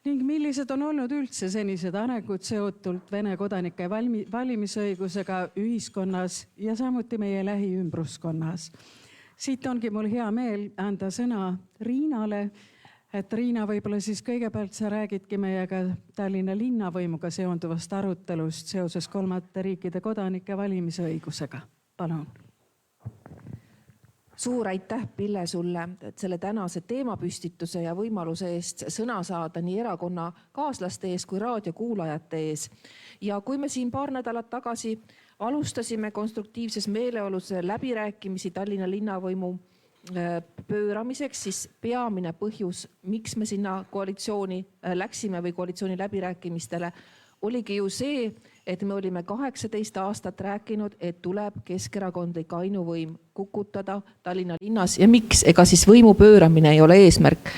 Ning millised on olnud üldse senised arengud seotult Vene kodanike valimisõigusega ühiskonnas ja samuti meie lähiümbruskonnas? Siit ongi mul hea meel anda sõna Riinale, et Riina, võib-olla siis kõigepealt sa räägidki meiega Tallinna linnavõimuga seonduvast arutelust seoses kolmandate riikide kodanike valimisõigusega. Palun. Suur aitäh, Pille, sulle selle tänase teemapüstituse ja võimaluse eest sõna saada nii erakonna kaaslaste ees kui raadiokuulajate ees. Ja kui me siin paar nädalat tagasi alustasime konstruktiivses meeleolus läbirääkimisi Tallinna linnavõimu pööramiseks, siis peamine põhjus, miks me sinna koalitsiooni läksime või koalitsiooni läbirääkimistele, oligi ju see, et me olime 18 aastat rääkinud, et tuleb keskerakondlik ainuvõim kukutada Tallinna linnas. Ja miks? Ega siis võimu pööramine ei ole eesmärk.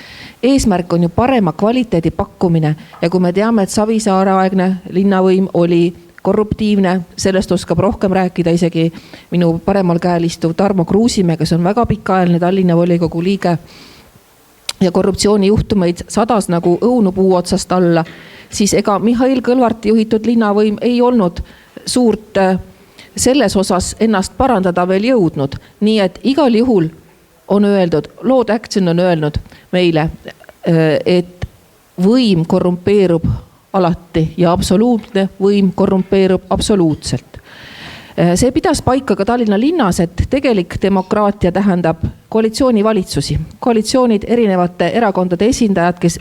Eesmärk on ju parema kvaliteedi pakkumine. Ja kui me teame, et Savisaare aegne linnavõim oli korruptiivne, sellest oskab rohkem rääkida isegi minu paremal käel istuv Tarmo Kruusimäe, kes on väga pikaajaline Tallinna volikogu liige ja korruptsioonijuhtumeid sadas nagu õunupuu otsast alla, siis ega Mihhail Kõlvarti juhitud linnavõim ei olnud suurt selles osas ennast parandada veel jõudnud. Nii et igal juhul on öeldud, Lord Action on öelnud meile, et võim korrumpeerub alati ja absoluutne võim korrumpeerub absoluutselt. See pidas paika ka Tallinna linnas, et tegelik demokraatia tähendab koalitsioonivalitsusi. Koalitsioonid, erinevate erakondade esindajad, kes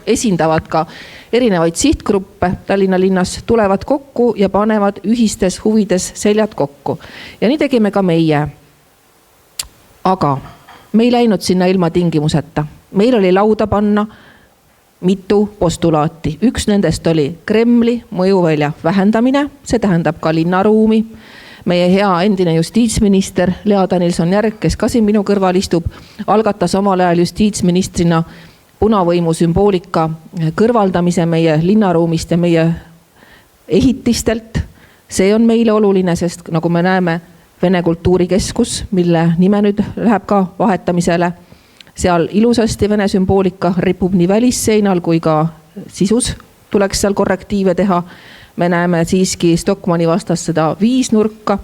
esindavad ka erinevaid sihtgruppe Tallinna linnas, tulevad kokku ja panevad ühistes huvides seljad kokku. Ja nii tegime ka meie. Aga me ei läinud sinna ilma tingimuseta. Meil oli lauda panna mitu postulaati. Üks nendest oli Kremli mõjuvälja vähendamine, see tähendab ka linnaruumi. Meie hea endine justiitsminister Lea Danilson-Järg, kes ka siin minu kõrval istub, algatas omal ajal justiitsministrina punavõimu sümboolika kõrvaldamise meie linnaruumist ja meie ehitistelt. See on meile oluline, sest nagu me näeme, Vene kultuurikeskus, mille nime nüüd läheb ka vahetamisele, seal ilusasti Vene sümboolika ripub nii välisseinal kui ka sisus tuleks seal korrektiive teha. Me näeme siiski Stockmanni vastast seda viisnurka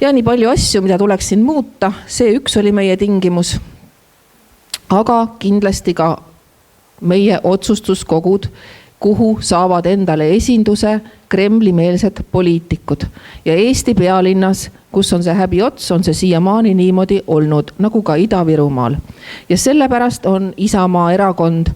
ja nii palju asju, mida tuleks siin muuta. See üks oli meie tingimus. Aga kindlasti ka meie otsustuskogud, kuhu saavad endale esinduse Kremli-meelsed poliitikud. Ja Eesti pealinnas, kus on see häbiots, on see siiamaani niimoodi olnud, nagu ka Ida-Virumaal. Ja sellepärast on Isamaa erakond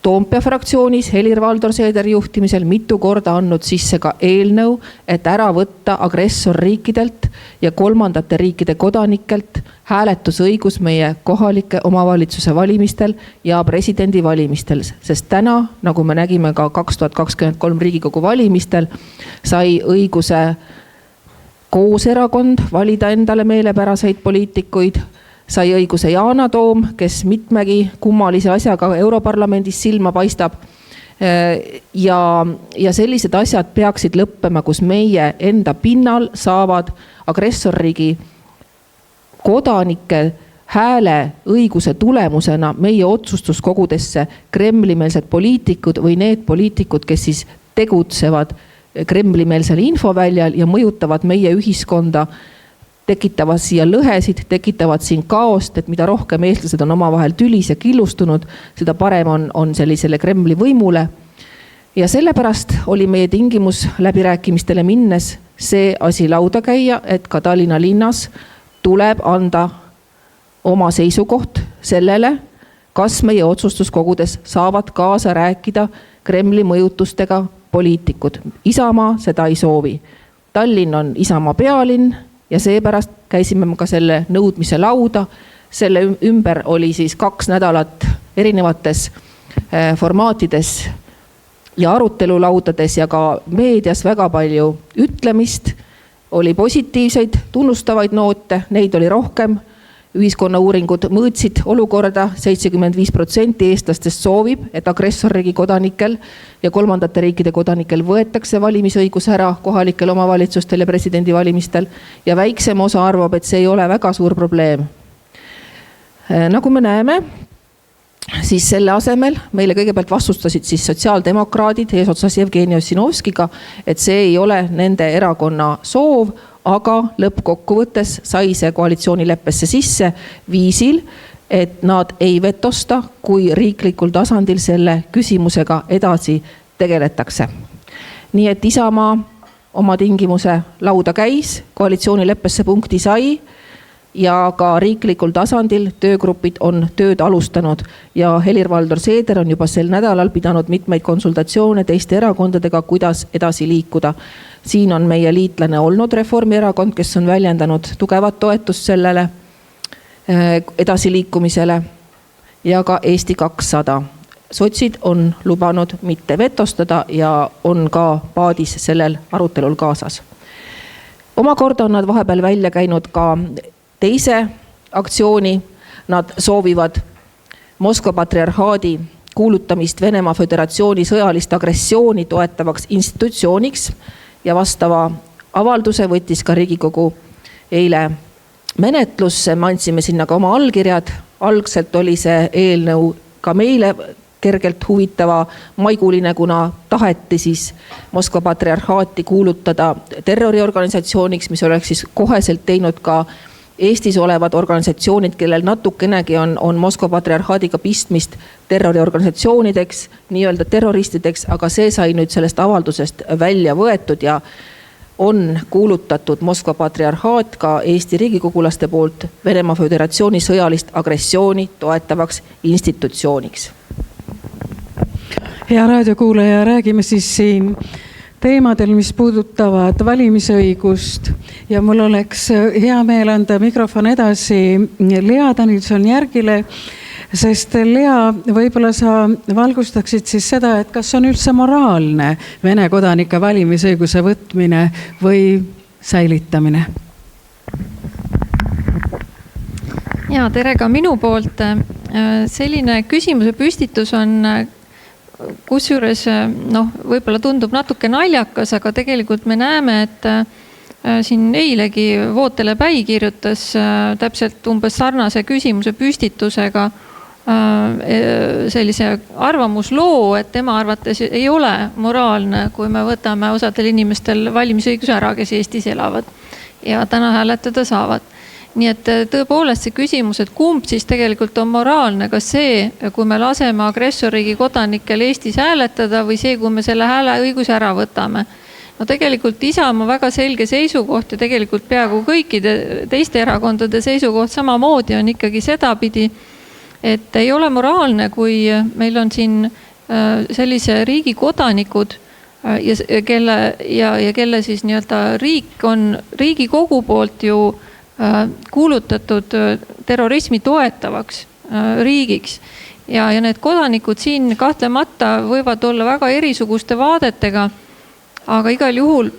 Toompea fraktsioonis Helir-Valdor Seeder juhtimisel mitu korda andnud sisse ka eelnõu, et ära võtta agressorriikidelt ja kolmandate riikide kodanikelt hääletusõigus meie kohalike omavalitsuse valimistel ja presidendi valimistel. Sest täna, nagu me nägime ka 2023 Riigikogu valimistel, sai õiguse koos erakond valida endale meelepäraseid poliitikuid, sai õiguse Yana Toom, kes mitmegi kummalise asjaga Europarlamendis silma paistab. Ja sellised asjad peaksid lõppema, kus meie enda pinnal saavad agressorriigi kodanike hääle õiguse tulemusena meie otsustuskogudesse Kremli-meelsed poliitikud või need poliitikud, kes siis tegutsevad Kremli-meelsel infoväljal ja mõjutavad meie ühiskonda, tekitavad siia lõhesid, tekitavad siin kaost, et mida rohkem eestlased on omavahel tülis ja killustunud, seda parem on sellisele Kremli võimule. Ja sellepärast oli meie tingimus läbirääkimistele minnes see asi lauda käia, et ka Tallinna linnas tuleb anda oma seisukoht sellele, kas meie otsustuskogudes saavad kaasa rääkida Kremli mõjutustega poliitikud. Isamaa seda ei soovi. Tallinn on Isamaa pealinn, ja seepärast käisime ka selle nõudmise lauda. Selle ümber oli siis 2 nädalat erinevates formaatides ja arutelulaudades ja ka meedias väga palju ütlemist. Oli positiivseid, tunnustavaid noote, neid oli rohkem. Ühiskonnauuringud mõõtsid olukorda, 75% eestlastest soovib, et agressorriigi kodanikel ja kolmandate riikide kodanikel võetakse valimisõigus ära kohalikel omavalitsustel ja presidendi valimistel ja väiksem osa arvab, et see ei ole väga suur probleem. Nagu me näeme, siis selle asemel meile kõigepealt vastustasid siis sotsiaaldemokraadid eesotsas Jevgeni Ossinovskiga, et see ei ole nende erakonna soov, aga lõppkokkuvõttes sai see koalitsioonileppesse sisse viisil, et nad ei vetosta, kui riiklikul tasandil selle küsimusega edasi tegeletakse. Nii et Isamaa oma tingimuse lauda käis, koalitsioonileppesse punkti sai ja ka riiklikul tasandil töögrupid on tööd alustanud ja Helir-Valdor Seeder on juba sel nädalal pidanud mitmeid konsultatsioone teiste erakondadega, kuidas edasi liikuda. Siin on meie liitlane olnud Reformierakond, kes on väljendanud tugevat toetust sellele edasiliikumisele ja ka Eesti 200. Sotsid on lubanud mitte vetostada ja on ka paadis sellel arutelul kaasas. Omakorda on nad vahepeal välja käinud ka teise aktsiooni. Nad soovivad Moskva patriarhaadi kuulutamist Venemaa Föderatsiooni sõjalist agressiooni toetavaks institutsiooniks ja vastava avalduse võttis ka Riigikogu eile menetlusse. Me andsime sinna ka oma allkirjad. Algselt oli see eelnõu ka meile kergelt huvitava maiguline, kuna taheti siis Moskva patriarhaati kuulutada terroriorganisatsiooniks, mis oleks siis koheselt teinud ka Eestis olevad organisatsioonid, kellel natukenegi on Moskva patriarhaadiga pistmist terroriorganisatsioonideks, nii-öelda terroristideks, aga see sai nüüd sellest avaldusest välja võetud ja on kuulutatud Moskva patriarhaat ka Eesti riigikogulaste poolt Venemaa Föderatsiooni sõjalist agressiooni toetavaks institutsiooniks. Hea raadiokuulaja, räägime siis siin teemadel, mis puudutavad valimisõigust ja mul oleks hea meel anda mikrofon edasi Lea Danilson-Järgile, sest Lea, võib-olla sa valgustaksid siis seda, et kas on üldse moraalne Vene kodanike valimisõiguse võtmine või säilitamine? Ja tere ka minu poolt. Selline küsimuse püstitus on kusjuures võib-olla tundub natuke naljakas, aga tegelikult me näeme, et siin eilegi Vootele Päi kirjutas täpselt umbes sarnase küsimuse püstitusega sellise arvamusloo, et tema arvates ei ole moraalne, kui me võtame osadel inimestel valimisõiguse ära, kes Eestis elavad ja täna hääletada saavad. Nii et tõepoolest see küsimus, et kumb siis tegelikult on moraalne, kas see, kui me laseme agressorriigi kodanikel Eestis hääletada või see, kui me selle hääleõiguse ära võtame. No tegelikult Isamaa väga selge seisukoht ja tegelikult peaaegu kõikide teiste erakondade seisukoht samamoodi on ikkagi sedapidi, et ei ole moraalne, kui meil on siin sellise riigi kodanikud ja kelle siis nii-öelda riik on Riigikogu poolt ju kuulutatud terrorismi toetavaks riigiks ja need kodanikud siin kahtlemata võivad olla väga erisuguste vaadetega, aga igal juhul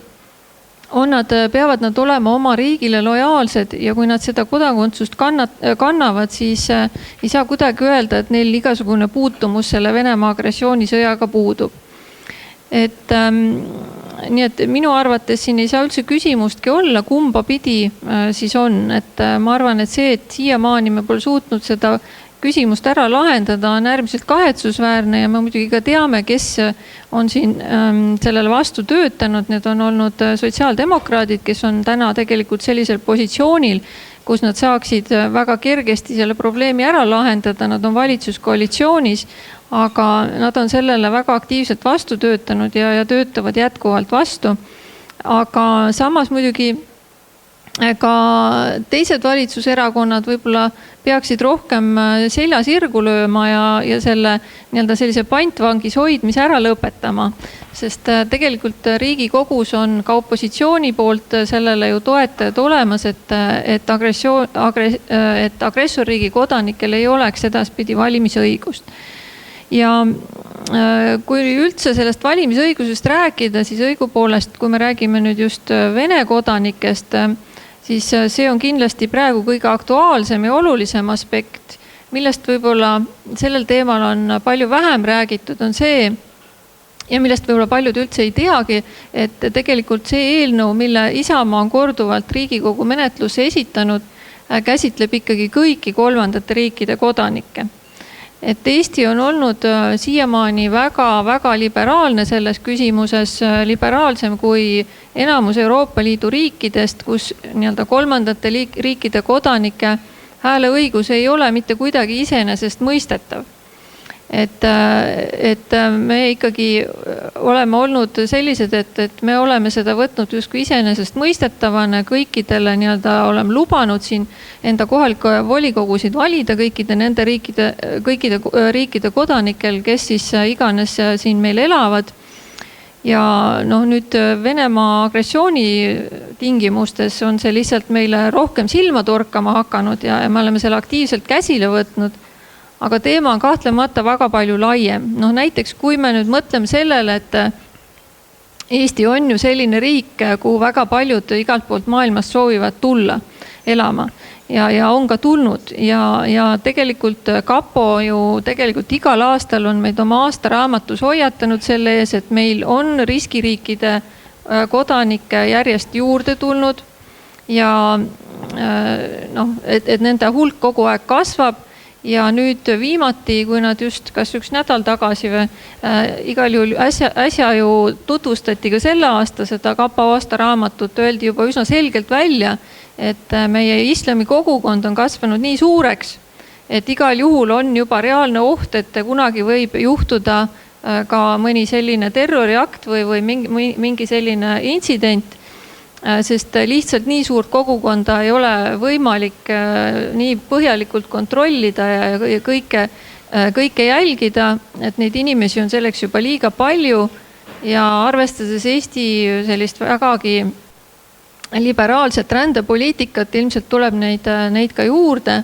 peavad nad olema oma riigile lojaalsed ja kui nad seda kodakondsust kannavad, siis ei saa kuidagi öelda, et neil igasugune puutumus selle Venemaa agressioonisõjaga puudub. Nii et minu arvates siin ei saa üldse küsimustki olla, kumba pidi siis on. Et ma arvan, et see, et siiamaani me pole suutnud seda küsimust ära lahendada, on äärmiselt kahetsusväärne ja me muidugi ka teame, kes on siin sellele vastu töötanud. Need on olnud sotsiaaldemokraadid, kes on täna tegelikult sellisel positsioonil, kus nad saaksid väga kergesti selle probleemi ära lahendada. Nad on valitsuskoalitsioonis, aga nad on sellele väga aktiivselt vastu töötanud ja töötavad jätkuvalt vastu. Aga samas muidugi ka teised valitsuserakonnad võib-olla peaksid rohkem selja sirgu lööma ja selle nii-öelda sellise pantvangis hoidmise ära lõpetama. Sest tegelikult Riigikogus on ka opositsiooni poolt sellele ju toetajad olemas, et agressorriigi kodanikel ei oleks edaspidi valimisõigust. Ja kui üldse sellest valimisõigusest rääkida, siis õigupoolest, kui me räägime nüüd just Vene kodanikest, siis see on kindlasti praegu kõige aktuaalsem ja olulisem aspekt, millest võib-olla sellel teemal on palju vähem räägitud, on see, ja millest võib-olla paljud üldse ei teagi, et tegelikult see eelnõu, mille Isamaa on korduvalt Riigikogu menetlusse esitanud, käsitleb ikkagi kõiki kolmandate riikide kodanikke. et Eesti on olnud siiamaani väga-väga liberaalne selles küsimuses, liberaalsem kui enamus Euroopa Liidu riikidest, kus nii-öelda kolmandate riikide kodanike hääleõigus ei ole mitte kuidagi iseenesestmõistetav. Et me ikkagi oleme olnud sellised, et me oleme seda võtnud justkui iseenesestmõistetavana, kõikidele nii-öelda oleme lubanud siin enda kohalikke volikogusid valida kõikide nende riikide kodanikel, kes siis iganes siin meil elavad. Ja nüüd Venemaa agressiooni tingimustes on see lihtsalt meile rohkem silma torkama hakanud ja me oleme selle aktiivselt käsile võtnud. Aga teema on kahtlemata väga palju laiem. Näiteks kui me nüüd mõtleme sellele, et Eesti on ju selline riik, kuhu väga paljud igalt poolt maailmast soovivad tulla elama ja on ka tulnud ja tegelikult Kapo ju tegelikult igal aastal on meid oma aastaraamatus hoiatanud selle ees, et meil on riskiriikide kodanikke järjest juurde tulnud ja et nende hulk kogu aeg kasvab. Ja nüüd viimati, kui nad just kas üks nädal tagasi või igal juhul äsja ju tutvustati ka selle aasta seda Kapo aastaraamatut, öeldi juba üsna selgelt välja, et meie islami kogukond on kasvanud nii suureks, et igal juhul on juba reaalne oht, et kunagi võib juhtuda ka mõni selline terroriakt või mingi selline intsident, sest lihtsalt nii suurt kogukonda ei ole võimalik nii põhjalikult kontrollida ja kõike jälgida, et neid inimesi on selleks juba liiga palju ja arvestades Eesti sellist vägagi liberaalset rändepoliitikat, ilmselt tuleb neid ka juurde.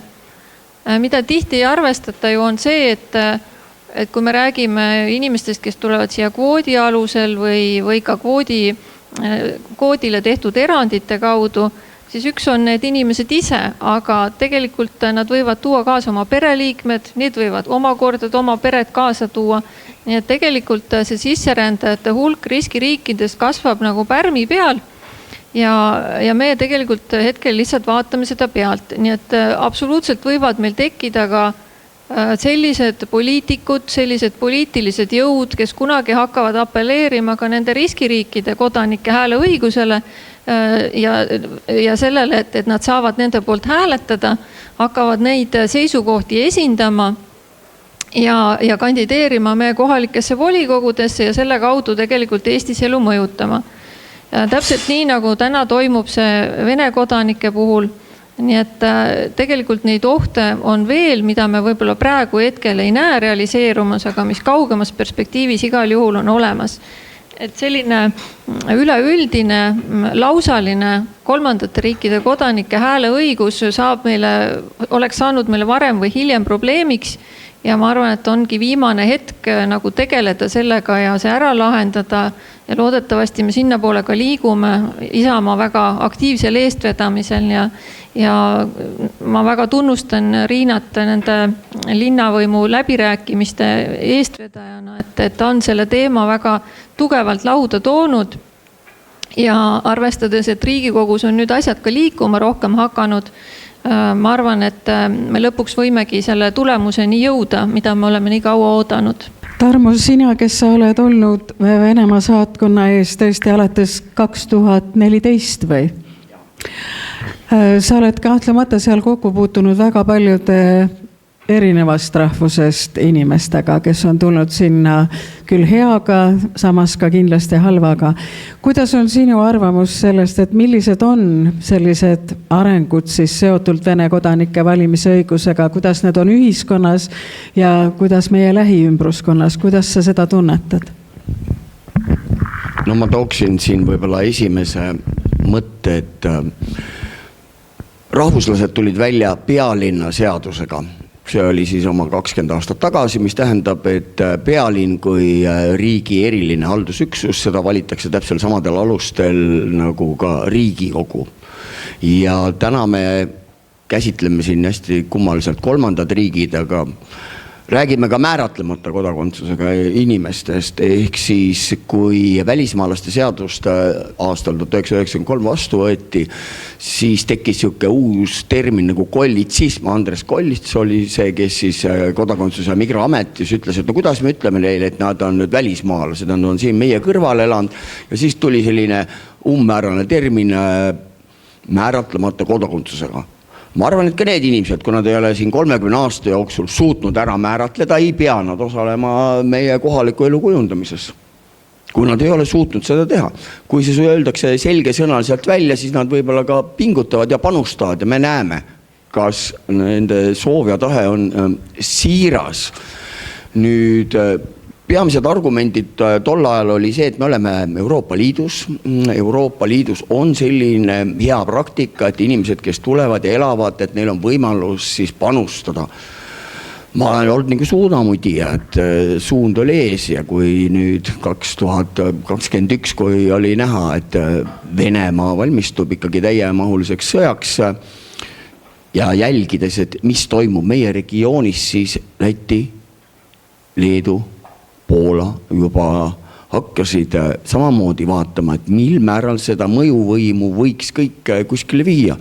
Mida tihti ei arvestata ju on see, et kui me räägime inimestest, kes tulevad siia kvoodi alusel või ka kvoodile tehtud erandite kaudu, siis üks on need inimesed ise, aga tegelikult nad võivad tuua kaasa oma pereliikmed, need võivad omakorda oma peret kaasa tuua. Nii et tegelikult see sisserändajate hulk riskiriikidest kasvab nagu pärmi peal ja me tegelikult hetkel lihtsalt vaatame seda pealt. Nii et absoluutselt võivad meil tekkida ka sellised poliitikud, sellised poliitilised jõud, kes kunagi hakkavad apelleerima ka nende riskiriikide kodanike hääleõigusele ja sellele, et nad saavad nende poolt hääletada, hakkavad neid seisukohti esindama ja kandideerima meie kohalikesse volikogudesse ja selle kaudu tegelikult Eestis elu mõjutama. Täpselt nii, nagu täna toimub see Vene kodanike puhul. Nii et tegelikult neid ohte on veel, mida me võib-olla praegu hetkel ei näe realiseerumas, aga mis kaugemas perspektiivis igal juhul on olemas. Et selline üleüldine, lausaline kolmandate riikide kodanike hääleõigus oleks saanud meile varem või hiljem probleemiks ja ma arvan, et ongi viimane hetk nagu tegeleda sellega ja see ära lahendada ja loodetavasti me sinna poole ka liigume Isamaa väga aktiivsel eestvedamisel ja ma väga tunnustan Riinat nende linnavõimu läbirääkimiste eestvedajana, et ta on selle teema väga tugevalt lauda toonud ja arvestades, et Riigikogus on nüüd asjad ka liikuma rohkem hakanud, ma arvan, et me lõpuks võimegi selle tulemuseni jõuda, mida me oleme nii kaua oodanud. Tarmo, sina, kes sa oled olnud Venemaa saatkonna ees tõesti alates 2014 või? Sa oled kahtlemata seal kokku puutunud väga paljude erinevast rahvusest inimestega, kes on tulnud sinna küll heaga, samas ka kindlasti halvaga. Kuidas on sinu arvamus sellest, et millised on sellised arengud siis seotult Vene kodanike valimisõigusega, kuidas need on ühiskonnas ja kuidas meie lähiümbruskonnas, kuidas sa seda tunnetad? No ma tooksin siin võib-olla esimese mõtte, et rahvuslased tulid välja pealinna seadusega. See oli siis oma 20 aastat tagasi, mis tähendab, et pealinn kui riigi eriline haldusüksus, seda valitakse täpselt samadel alustel nagu ka Riigikogu. Ja täna me käsitleme siin hästi kummaliselt kolmandad riigid, aga Räägime ka määratlemata kodakondsusega inimestest, ehk siis kui välismaalaste seadust aastal 1993 vastu võeti, siis tekkis sihuke uus termin nagu kollitsism. Andres Kollits oli see, kes siis kodakondsus- ja migraametis ütles, et no kuidas me ütleme neile, et nad on nüüd välismaalased, nad on siin meie kõrval elanud, ja siis tuli selline umbmäärane termin määratlemata kodakondsusega. Ma arvan, et ka need inimesed, kui nad ei ole siin 30 aasta jooksul suutnud ära määratleda, ei pea nad osalema meie kohaliku elu kujundamises. Kui nad ei ole suutnud seda teha. Kui see öeldakse selge sõnaliselt välja, siis nad võib-olla ka pingutavad ja panustavad ja me näeme, kas nende soov ja tahe on siiras. Nüüd peamised argumendid tol ajal oli see, et me oleme Euroopa Liidus. Euroopa Liidus on selline hea praktika, et inimesed, kes tulevad ja elavad, et neil on võimalus siis panustada. Ma olen olnud nagu suunamudija, et suund oli ees ja kui nüüd 2021, kui oli näha, et Venemaa valmistub ikkagi täiemahuliseks sõjaks ja jälgides, et mis toimub meie regioonis, siis Läti, Leedu, Poola juba hakkasid samamoodi vaatama, et mil määral seda mõjuvõimu võiks kõik kuskile viia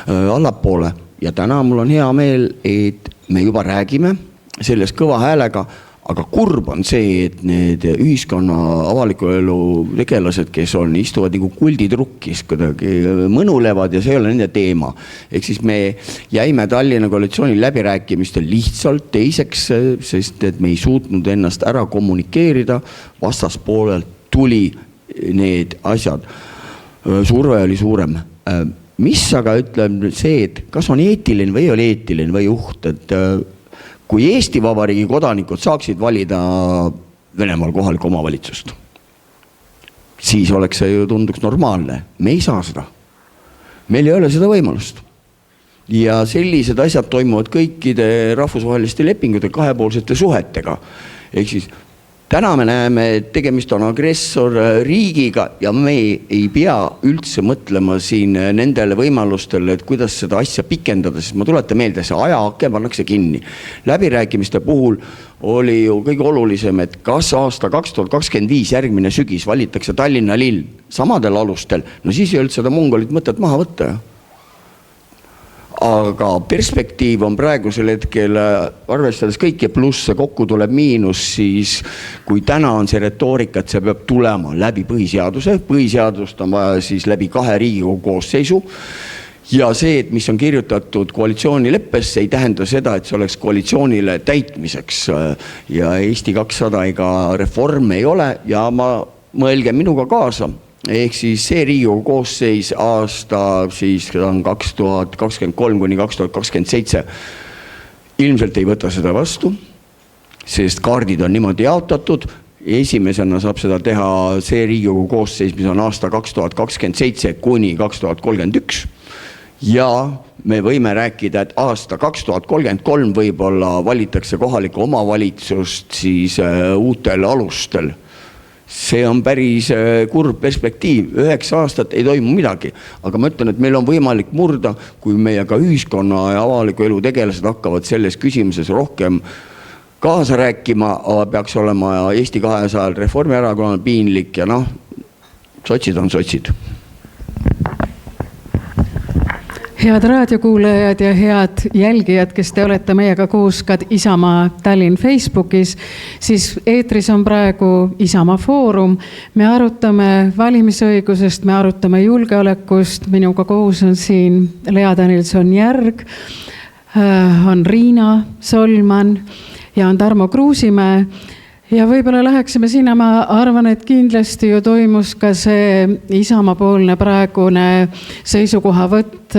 allapoole. Ja täna mul on hea meel, et me juba räägime selles kõva häälega, aga kurb on see, et need ühiskonna avaliku elu tegelased, kes istuvad nagu kulditrukkis, kuidagi mõnulevad ja see ei ole nende teema. Ehk siis me jäime Tallinna koalitsiooni läbirääkimistel lihtsalt teiseks, sest et me ei suutnud ennast ära kommunikeerida, vastaspoolelt tuli need asjad. Surve oli suurem. Mis aga ütleb see, et kas on eetiline või ei ole eetiline või juht, et kui Eesti Vabariigi kodanikud saaksid valida Venemaal kohalikku omavalitsust, siis oleks see ju tunduks normaalne. Me ei saa seda. Meil ei ole seda võimalust. Ja sellised asjad toimuvad kõikide rahvusvaheliste lepingute kahepoolsete suhetega. Ehk siis täna me näeme, et tegemist on agressorriigiga ja me ei pea üldse mõtlema siin nendele võimalustele, et kuidas seda asja pikendada, sest ma tuletan meelde, see ajaake pannakse kinni. Läbirääkimiste puhul oli ju kõige olulisem, et kas aasta 2025 järgmine sügis valitakse Tallinna linn samadel alustel, no siis ei olnud seda mongolit mõtet maha võtta. Aga perspektiiv on praegusel hetkel, arvestades kõiki plusse, kokku tuleb miinus, siis kui täna on see retoorika, et see peab tulema läbi põhiseaduse, põhiseadust on vaja siis läbi 2 Riigikogu koosseisu, ja see, et mis on kirjutatud koalitsioonileppesse, ei tähenda seda, et see oleks koalitsioonile täitmiseks ja Eesti 200 ega reform ei ole ja mõelge minuga kaasa. Ehk siis see Riigikogu koosseis aasta siis on 2023 kuni 2027 ilmselt ei võta seda vastu, sest kaardid on niimoodi jaotatud. Esimesena saab seda teha see Riigikogu koosseis, mis on aasta 2027 kuni 2031 ja me võime rääkida, et aasta 2033 võib-olla valitakse kohalikku omavalitsust siis uutel alustel. See on päris kurb perspektiiv. 9 aastat ei toimu midagi, aga ma ütlen, et meil on võimalik murda, kui meie ka ühiskonna ja avaliku elu tegelased hakkavad selles küsimuses rohkem kaasa rääkima, peaks olema Eesti 200 Reformierakonnal piinlik ja sotsid on sotsid. Head raadiokuulajad ja head jälgijad, kes te olete meiega koos ka Isamaa Tallinn Facebookis, siis eetris on praegu Isamaa Foorum. Me arutame valimisõigusest, me arutame julgeolekust. Minuga koos on siin Lea Danilson-Järg, on Riina Solman ja on Tarmo Kruusimäe. Ja võib-olla läheksime sinna, ma arvan, et kindlasti ju toimus ka see Isamaa-poolne praegune seisukohavõtt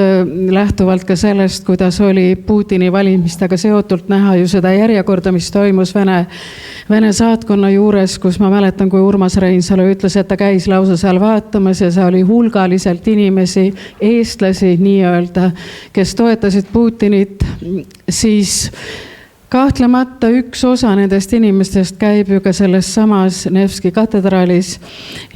lähtuvalt ka sellest, kuidas oli Putini valimistega seotult näha ju seda järjekorda, mis toimus Vene saatkonna juures, kus ma mäletan, kui Urmas Reinsalu ütles, et ta käis lausa seal vaatamas ja see oli hulgaliselt inimesi, eestlasi nii-öelda, kes toetasid Putinit, siis kahtlemata üks osa nendest inimestest käib ju ka selles samas Nevski katedraalis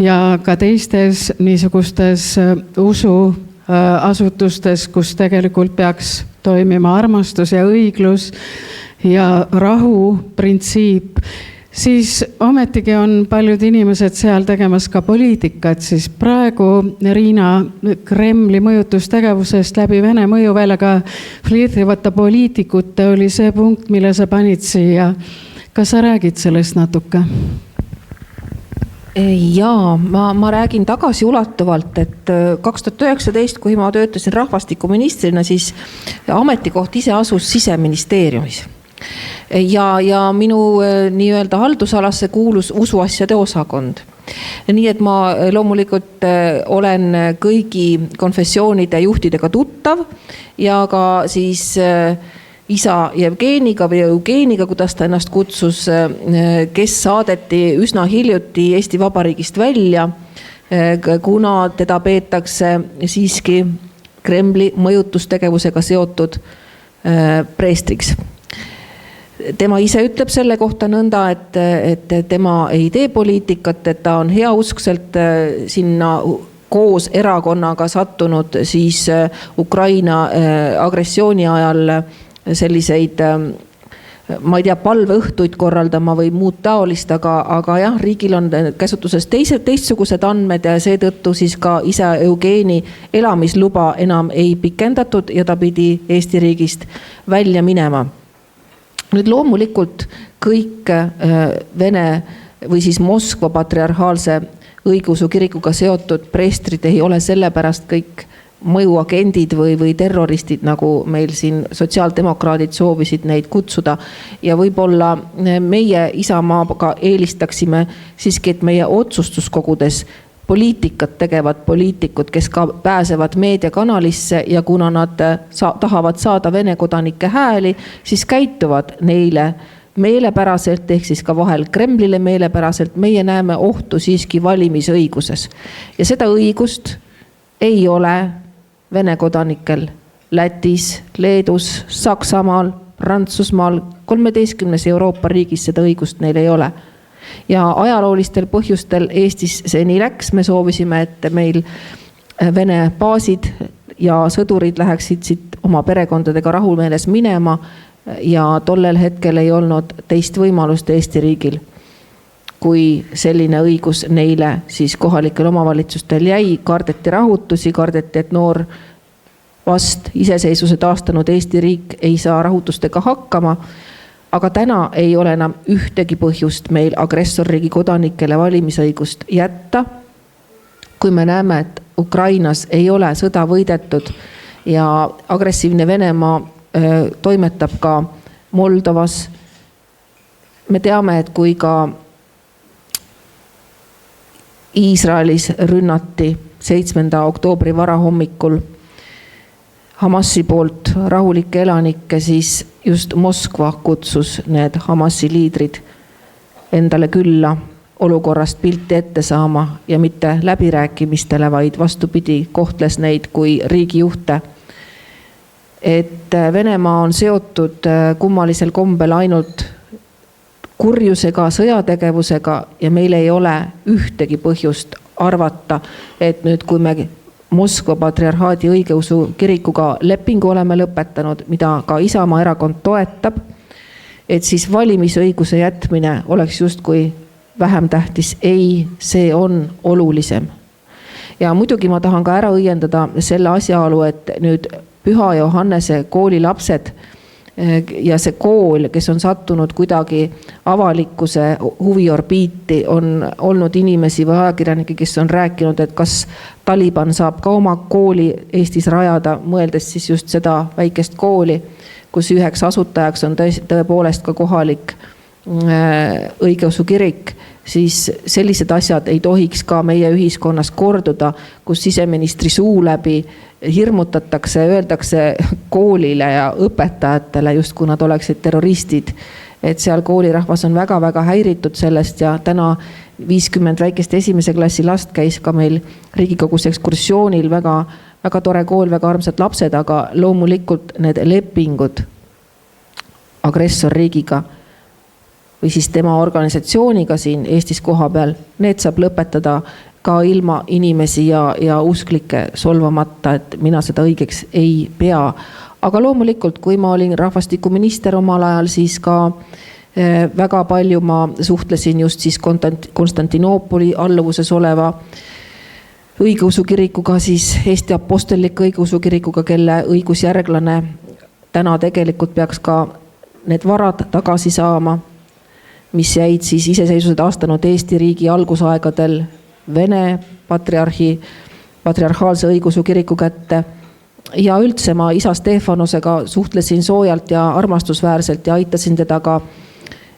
ja ka teistes niisugustes usuasutustes, kus tegelikult peaks toimima armastus ja õiglus. ja rahu printsiip, siis ometigi on paljud inimesed seal tegemas ka poliitikat, siis praegu Riina Kremli mõjutustegevusest läbi Vene mõjuväljaga flirtivate poliitikute oli see punkt, mille sa panid siia. Kas sa räägid sellest natuke? Jaa, ma räägin tagasiulatuvalt, et 2019, kui ma töötasin rahvastikuministrina, siis ametikoht ise asus Siseministeeriumis. Ja minu nii-öelda haldusalasse kuulus usuasjade osakond. Nii et ma loomulikult olen kõigi konfessioonide juhtidega tuttav ja ka siis isa Jevgeniga või Eugeniga, kuidas ta ennast kutsus, kes saadeti üsna hiljuti Eesti Vabariigist välja, kuna teda peetakse siiski Kremli mõjutustegevusega seotud preestriks. Tema ise ütleb selle kohta nõnda, et tema ei tee poliitikat, et ta on heauskselt sinna koos erakonnaga sattunud siis Ukraina agressiooni ajal selliseid, ma ei tea, palveõhtuid korraldama või muud taolist, aga jah, riigil on käsutuses teistsugused andmed ja seetõttu siis ka isa Eugeni elamisluba enam ei pikendatud ja ta pidi Eesti riigist välja minema. Nüüd loomulikult kõik Vene või siis Moskva patriarhaalse õigeusu kirikuga seotud preestrid ei ole sellepärast kõik mõjuagendid või terroristid, nagu meil siin sotsiaaldemokraadid soovisid neid kutsuda. Ja võib-olla meie Isamaaga eelistaksime siiski, et meie otsustuskogudes poliitikat tegevad poliitikud, kes ka pääsevad meediakanalisse ja kuna nad tahavad saada Vene kodanike hääli, siis käituvad neile meelepäraselt, ehk siis ka vahel Kremlile meelepäraselt. Meie näeme ohtu siiski valimisõiguses. Ja seda õigust ei ole Vene kodanikel Lätis, Leedus, Saksamaal, Prantsusmaal, 13 Euroopa riigis seda õigust neil ei ole. Ja ajaloolistel põhjustel Eestis see nii läks. Me soovisime, et meil Vene baasid ja sõdurid läheksid siit oma perekondadega rahumeeles minema ja tollel hetkel ei olnud teist võimalust Eesti riigil, kui selline õigus neile siis kohalikel omavalitsustel jäi. Kardeti rahutusi, kardeti, et noor vast iseseisvuse taastanud Eesti riik ei saa rahutustega hakkama. Aga täna ei ole enam ühtegi põhjust meil agressorriigi kodanikele valimisõigust jätta. Kui me näeme, et Ukrainas ei ole sõda võidetud ja agressiivne Venemaa toimetab ka Moldovas. Me teame, et kui ka Iisraelis rünnati 7. oktoobri varahommikul Hamasi poolt rahulikke elanikke, siis just Moskva kutsus need Hamasi liidrid endale külla olukorrast pilti ette saama ja mitte läbirääkimistele, vaid vastupidi, kohtles neid kui riigijuhte. Et Venemaa on seotud kummalisel kombel ainult kurjusega, sõjategevusega ja meil ei ole ühtegi põhjust arvata, et nüüd kui me Moskva patriarhaadi õigeusu kirikuga lepingu oleme lõpetanud, mida ka Isamaa erakond toetab, et siis valimisõiguse jätmine oleks justkui vähem tähtis. Ei, see on olulisem. Ja muidugi ma tahan ka ära õiendada selle asjaolu, et nüüd Püha Johannese kooli lapsed ja see kool, kes on sattunud kuidagi avalikkuse huviorbiiti, on olnud inimesi või ajakirjanikke, kes on rääkinud, et kas Taliban saab ka oma kooli Eestis rajada, mõeldes siis just seda väikest kooli, kus üheks asutajaks on tõepoolest ka kohalik õigeusu kirik, siis sellised asjad ei tohiks ka meie ühiskonnas korduda, kus siseministri suu läbi hirmutatakse, öeldakse koolile ja õpetajatele, just kui nad oleksid terroristid. Et seal koolirahvas on väga-väga häiritud sellest ja täna 50 väikest esimese klassi last käis ka meil Riigikogus ekskursioonil, väga tore kool, väga armsad lapsed, aga loomulikult need lepingud agressorriigiga või siis tema organisatsiooniga siin Eestis koha peal, need saab lõpetada ka ilma inimesi ja usklikke solvamata, et mina seda õigeks ei pea. aga loomulikult, kui ma olin rahvastikuminister omal ajal, siis ka väga palju ma suhtlesin just siis Konstantinoopoli alluvuses oleva õigeusu kirikuga, siis Eesti Apostliku õigeusu kirikuga, kelle õigusjärglane täna tegelikult peaks ka need varad tagasi saama, mis jäid siis iseseisvuse taastanud Eesti riigi algusaegadel Vene patriarhaalse õigeusu kiriku kätte. Ja üldse ma isa Stefanosega suhtlesin soojalt ja armastusväärselt ja aitasin teda ka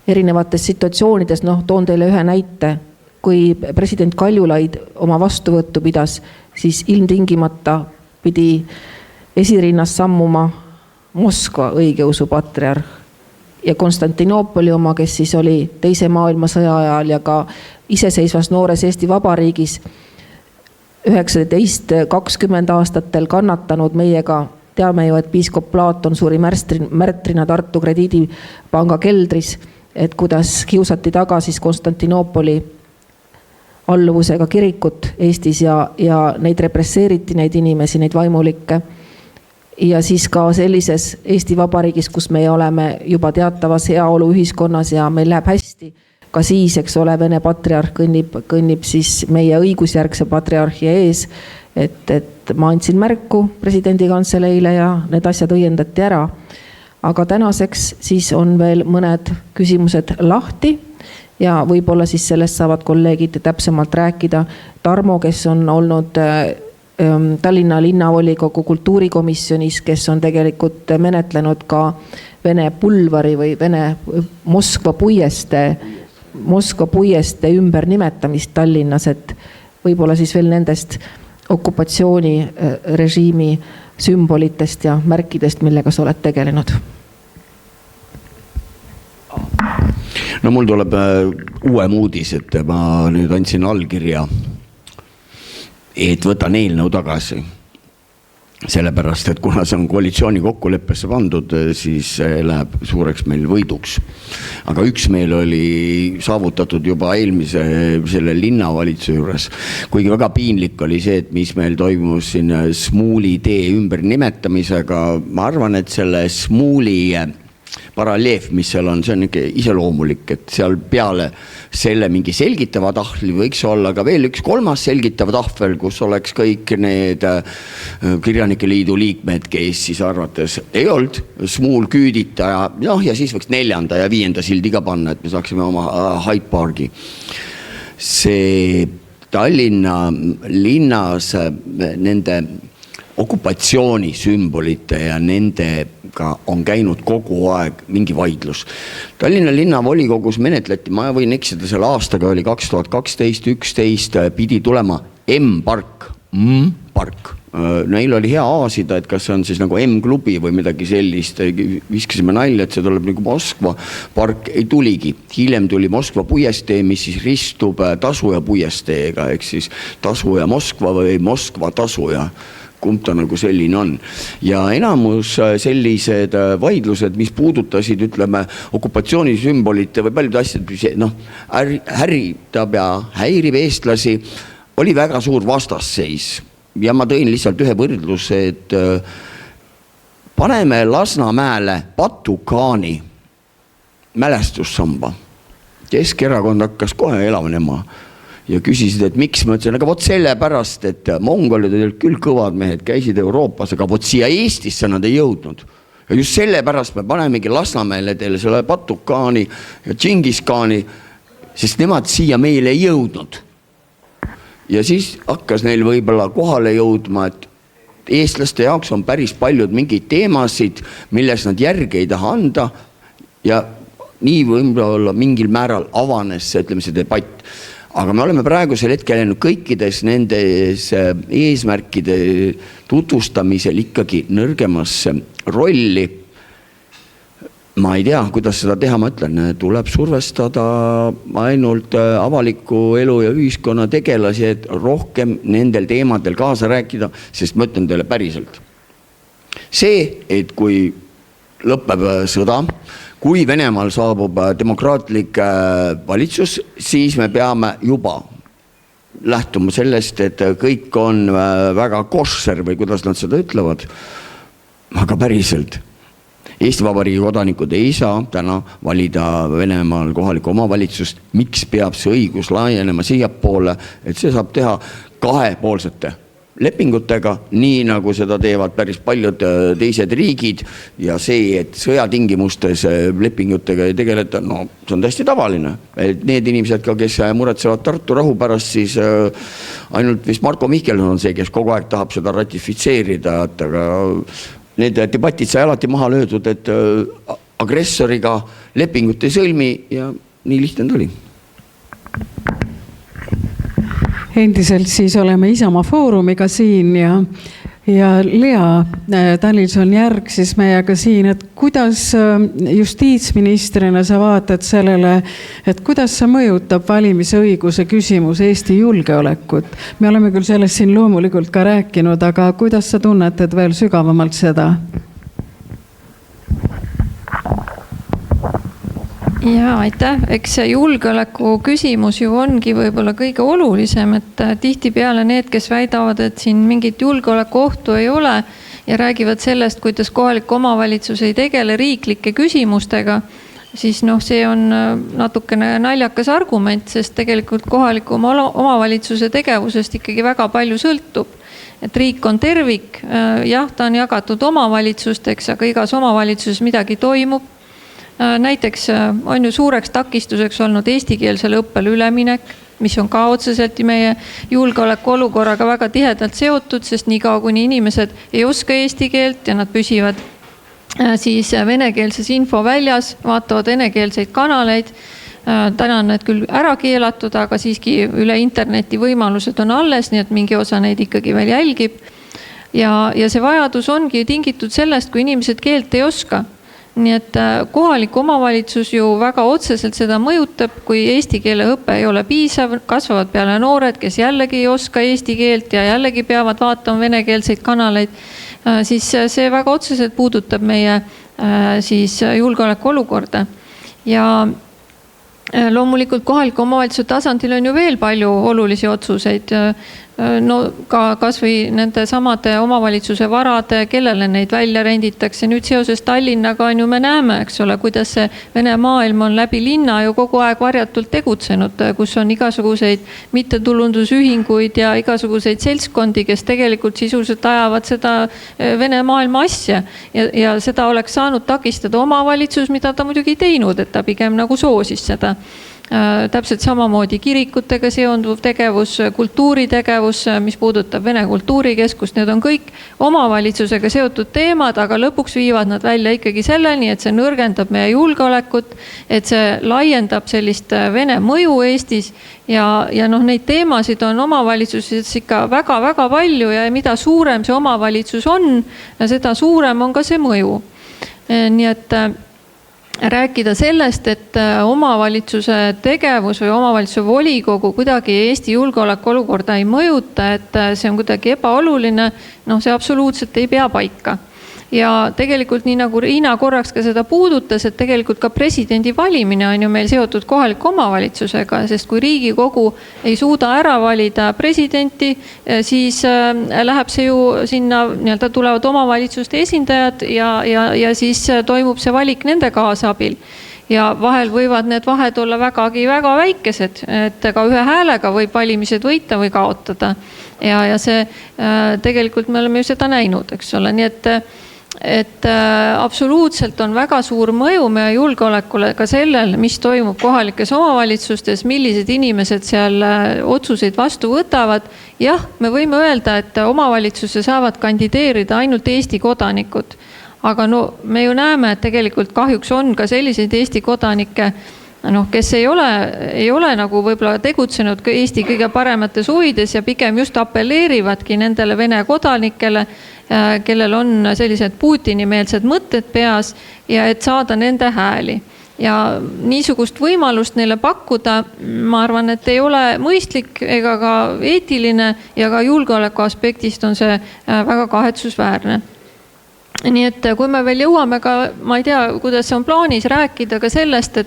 erinevates situatsioonides. Toon teile ühe näite. Kui president Kaljulaid oma vastuvõttu pidas, siis ilmtingimata pidi esirinnas sammuma Moskva õigeusu patriarh ja Konstantinoopoli oma, kes siis oli teise maailmasõja ajal ja ka iseseisvas noores Eesti Vabariigis 19-20 aastatel kannatanud meiega. Teame ju, et piiskop Platon suri märtrina Tartu krediidipanga keldris, et kuidas kiusati taga siis Konstantinoopoli alluvusega kirikut Eestis ja neid represseeriti, neid inimesi, neid vaimulikke. Ja siis ka sellises Eesti Vabariigis, kus me oleme juba teatavas heaolu ühiskonnas ja meil läheb hästi, ka siis, eks ole, Vene patriarh kõnnib siis meie õigusjärgse patriarhi ees, et ma andsin märku presidendi kantseleile ja need asjad õiendati ära. Aga tänaseks siis on veel mõned küsimused lahti ja võib-olla siis sellest saavad kolleegid täpsemalt rääkida. Tarmo, kes on olnud Tallinna linnavolikogu kultuurikomisjonis, kes on tegelikult menetlenud ka Vene pulvari või Vene Moskva puieste ümber nimetamist Tallinnas, et võib-olla siis veel nendest okupatsioonirežiimi sümbolitest ja märkidest, millega sa oled tegelenud. No mul tuleb uuem uudis, et ma nüüd andsin allkirja, et võtan eelnõu tagasi. Sellepärast, et kuna see on koalitsiooni kokkuleppesse pandud, siis läheb suureks meil võiduks. Aga üksmeel oli saavutatud juba eelmise selle linnavalitsuse juures. Kuigi väga piinlik oli see, et mis meil toimus siin Smuuli tee ümber nimetamisega. Ma arvan, et selle Smuuli paralleef, mis seal on, see on ikka iseloomulik, et seal peale selle mingi selgitava tahvli võiks olla ka veel üks kolmas selgitav tahvel, kus oleks kõik need Kirjanike Liidu liikmed, kes siis arvates ei olnud Smuul küüditaja, ja siis võiks 4. ja 5. sildiga panna, et me saaksime oma Hyde Parki. See Tallinna linnas nende okupatsioonisümbolite ja nendega on käinud kogu aeg mingi vaidlus. Tallinna linnavolikogus menetleti, ma võin eksida, selle aastaga oli 2012-11 pidi tulema M-park. Neil oli hea aasida, et kas see on siis nagu M-klubi või midagi sellist. Viskasime nalja, et see tuleb nagu Moskva park, ei tuligi. Hiljem tuli Moskva puiestee, mis siis ristub Tasuja puiesteega, ehk siis Tasuja Moskva või Moskva Tasuja. Kumb ta nagu selline on. Ja enamus sellised vaidlused, mis puudutasid, ütleme, okupatsioonisümbolite või paljud asjad, häritab ja häirib eestlasi, oli väga suur vastasseis. Ja ma tõin lihtsalt ühe võrdluse, et paneme Lasnamäele Patukaani mälestussamba. Keskerakond hakkas kohe elavnema. Ja küsisid, et miks, ma ütlesin, aga vot selle pärast, et mongolid olid küll kõvad mehed, käisid Euroopas, aga vot siia Eestisse nad ei jõudnud. Ja just selle pärast me panemegi Lasnamäele teile selle Patukaani ja Džingiskaani, sest nemad siia meile ei jõudnud. Ja siis hakkas neil võib-olla kohale jõudma, et eestlaste jaoks on päris paljud mingeid teemasid, milles nad järgi ei taha anda ja nii võib-olla mingil määral avanes see, ütleme, see debatt. Aga me oleme praegusel hetkel läinud kõikides nendes eesmärkide tutvustamisel ikkagi nõrgemasse rolli. Ma ei tea, kuidas seda teha, ma ütlen, tuleb survestada ainult avaliku elu ja ühiskonna tegelasi, et rohkem nendel teemadel kaasa rääkida, sest ma ütlen teile päriselt. See, et kui lõpeb sõda, kui Venemaal saabub demokraatlik valitsus, siis me peame juba lähtuma sellest, et kõik on väga koššer või kuidas nad seda ütlevad. aga päriselt. Eesti Vabariigi kodanikud ei saa täna valida Venemaal kohalikku omavalitsust. Miks peab see õigus laienema siiapoole, et see saab teha kahepoolsete lepingutega, nii nagu seda teevad päris paljud teised riigid, ja see, et sõjatingimustes lepingutega ei tegeleta, no see on täiesti tavaline. Et need inimesed ka, kes muretsevad Tartu rahu pärast, siis ainult vist Marko Mihkelson on see, kes kogu aeg tahab seda ratifitseerida, aga need debatid sai alati maha löödud, et agressoriga lepingut ei sõlmi ja nii lihtne ta oli. Endiselt siis oleme Isamaa Foorumiga siin ja Lea Danilson-Järg siis meiega siin, et kuidas justiitsministrina sa vaatad sellele, et kuidas see mõjutab valimisõiguse küsimus Eesti julgeolekut? Me oleme küll sellest siin loomulikult ka rääkinud, aga kuidas sa tunnetad veel sügavamalt seda? Ja aitäh, eks see julgeoleku küsimus ju ongi võib-olla kõige olulisem, et tihtipeale need, kes väidavad, et siin mingit julgeolekuohtu ei ole ja räägivad sellest, kuidas kohalik omavalitsus ei tegele riiklike küsimustega, siis see on natukene naljakas argument, sest tegelikult kohaliku omavalitsuse tegevusest ikkagi väga palju sõltub. Et riik on tervik, jah, ta on jagatud omavalitsusteks, aga igas omavalitsuses midagi toimub. Näiteks on ju suureks takistuseks olnud eestikeelsele õppele üleminek, mis on ka otseselt meie julgeoleku olukorraga väga tihedalt seotud, sest niikaua kuni inimesed ei oska eesti keelt ja nad püsivad siis venekeelses infoväljas, vaatavad venekeelseid kanaleid. Täna on need küll ära keelatud, aga siiski üle interneti võimalused on alles, nii et mingi osa neid ikkagi veel jälgib. Ja see vajadus ongi tingitud sellest, kui inimesed keelt ei oska. Nii et kohalik omavalitsus ju väga otseselt seda mõjutab, kui eesti keele õpe ei ole piisav, kasvavad peale noored, kes jällegi ei oska eesti keelt ja jällegi peavad vaatama venekeelseid kanaleid, siis see väga otseselt puudutab meie siis julgeoleku olukorda. Ja loomulikult kohaliku omavalitsuse tasandil on ju veel palju olulisi otsuseid. No ka kas või nende samade omavalitsuse varade, kellele neid välja renditakse. Nüüd seoses Tallinnaga on ju me näeme, eks ole, kuidas see Vene maailm on läbi linna ju kogu aeg varjatult tegutsenud, kus on igasuguseid mittetulundusühinguid ja igasuguseid seltskondi, kes tegelikult sisuliselt ajavad seda Vene maailma asja. Ja seda oleks saanud takistada omavalitsus, mida ta muidugi teinud, et ta pigem nagu soosis seda. Täpselt samamoodi kirikutega seonduv tegevus, kultuuritegevus, mis puudutab Vene kultuurikeskust, need on kõik omavalitsusega seotud teemad, aga lõpuks viivad nad välja ikkagi selleni, et see nõrgendab meie julgeolekut, et see laiendab sellist Vene mõju Eestis ja neid teemasid on omavalitsuses ikka väga-väga palju ja mida suurem see omavalitsus on, seda suurem on ka see mõju. Nii et rääkida sellest, et omavalitsuse tegevus või omavalitsuse volikogu kuidagi Eesti julgeoleku olukorda ei mõjuta, et see on kuidagi ebaoluline, see absoluutselt ei pea paika. Ja tegelikult nii nagu Riina korraks ka seda puudutas, et tegelikult ka presidendi valimine on ju meil seotud kohaliku omavalitsusega, sest kui Riigikogu ei suuda ära valida presidenti, siis läheb see ju sinna, tulevad omavalitsuste esindajad ja siis toimub see valik nende kaasabil. Ja vahel võivad need vahed olla vägagi väga väikesed, et ka ühe häälega võib valimised võita või kaotada. Ja see tegelikult me oleme ju seda näinud, eks ole, nii et absoluutselt on väga suur mõju meie julgeolekule ka sellel, mis toimub kohalikes omavalitsustes, millised inimesed seal otsuseid vastu võtavad. Jah, me võime öelda, et omavalitsusse saavad kandideerida ainult Eesti kodanikud, aga me ju näeme, et tegelikult kahjuks on ka selliseid Eesti kodanikke, kes ei ole nagu võib-olla tegutsenud Eesti kõige paremates huvides ja pigem just apelleerivadki nendele Vene kodanikele, kellel on sellised Putini-meelsed mõtted peas ja et saada nende hääli. Ja niisugust võimalust neile pakkuda, ma arvan, et ei ole mõistlik ega ka eetiline ja ka julgeoleku aspektist on see väga kahetsusväärne. Nii et kui me veel jõuame ka, ma ei tea, kuidas see on plaanis rääkida ka sellest,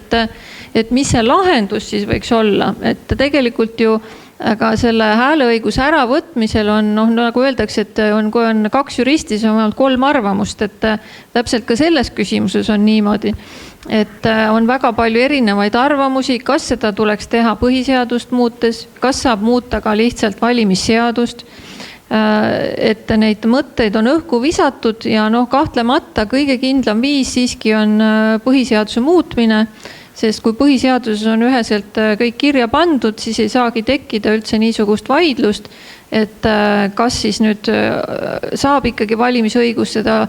et mis see lahendus siis võiks olla, et tegelikult ju aga selle hääleõiguse äravõtmisel on, noh, nagu öeldakse, et kui on 2 juristi, siis on vähemalt 3 arvamust, et täpselt ka selles küsimuses on niimoodi, et on väga palju erinevaid arvamusi, kas seda tuleks teha põhiseadust muutes, kas saab muuta ka lihtsalt valimisseadust, et neid mõtteid on õhku visatud ja noh, kahtlemata kõige kindlam viis siiski on põhiseaduse muutmine, sest kui põhiseaduses on üheselt kõik kirja pandud, siis ei saagi tekkida üldse niisugust vaidlust, et kas siis nüüd saab ikkagi valimisõigus seda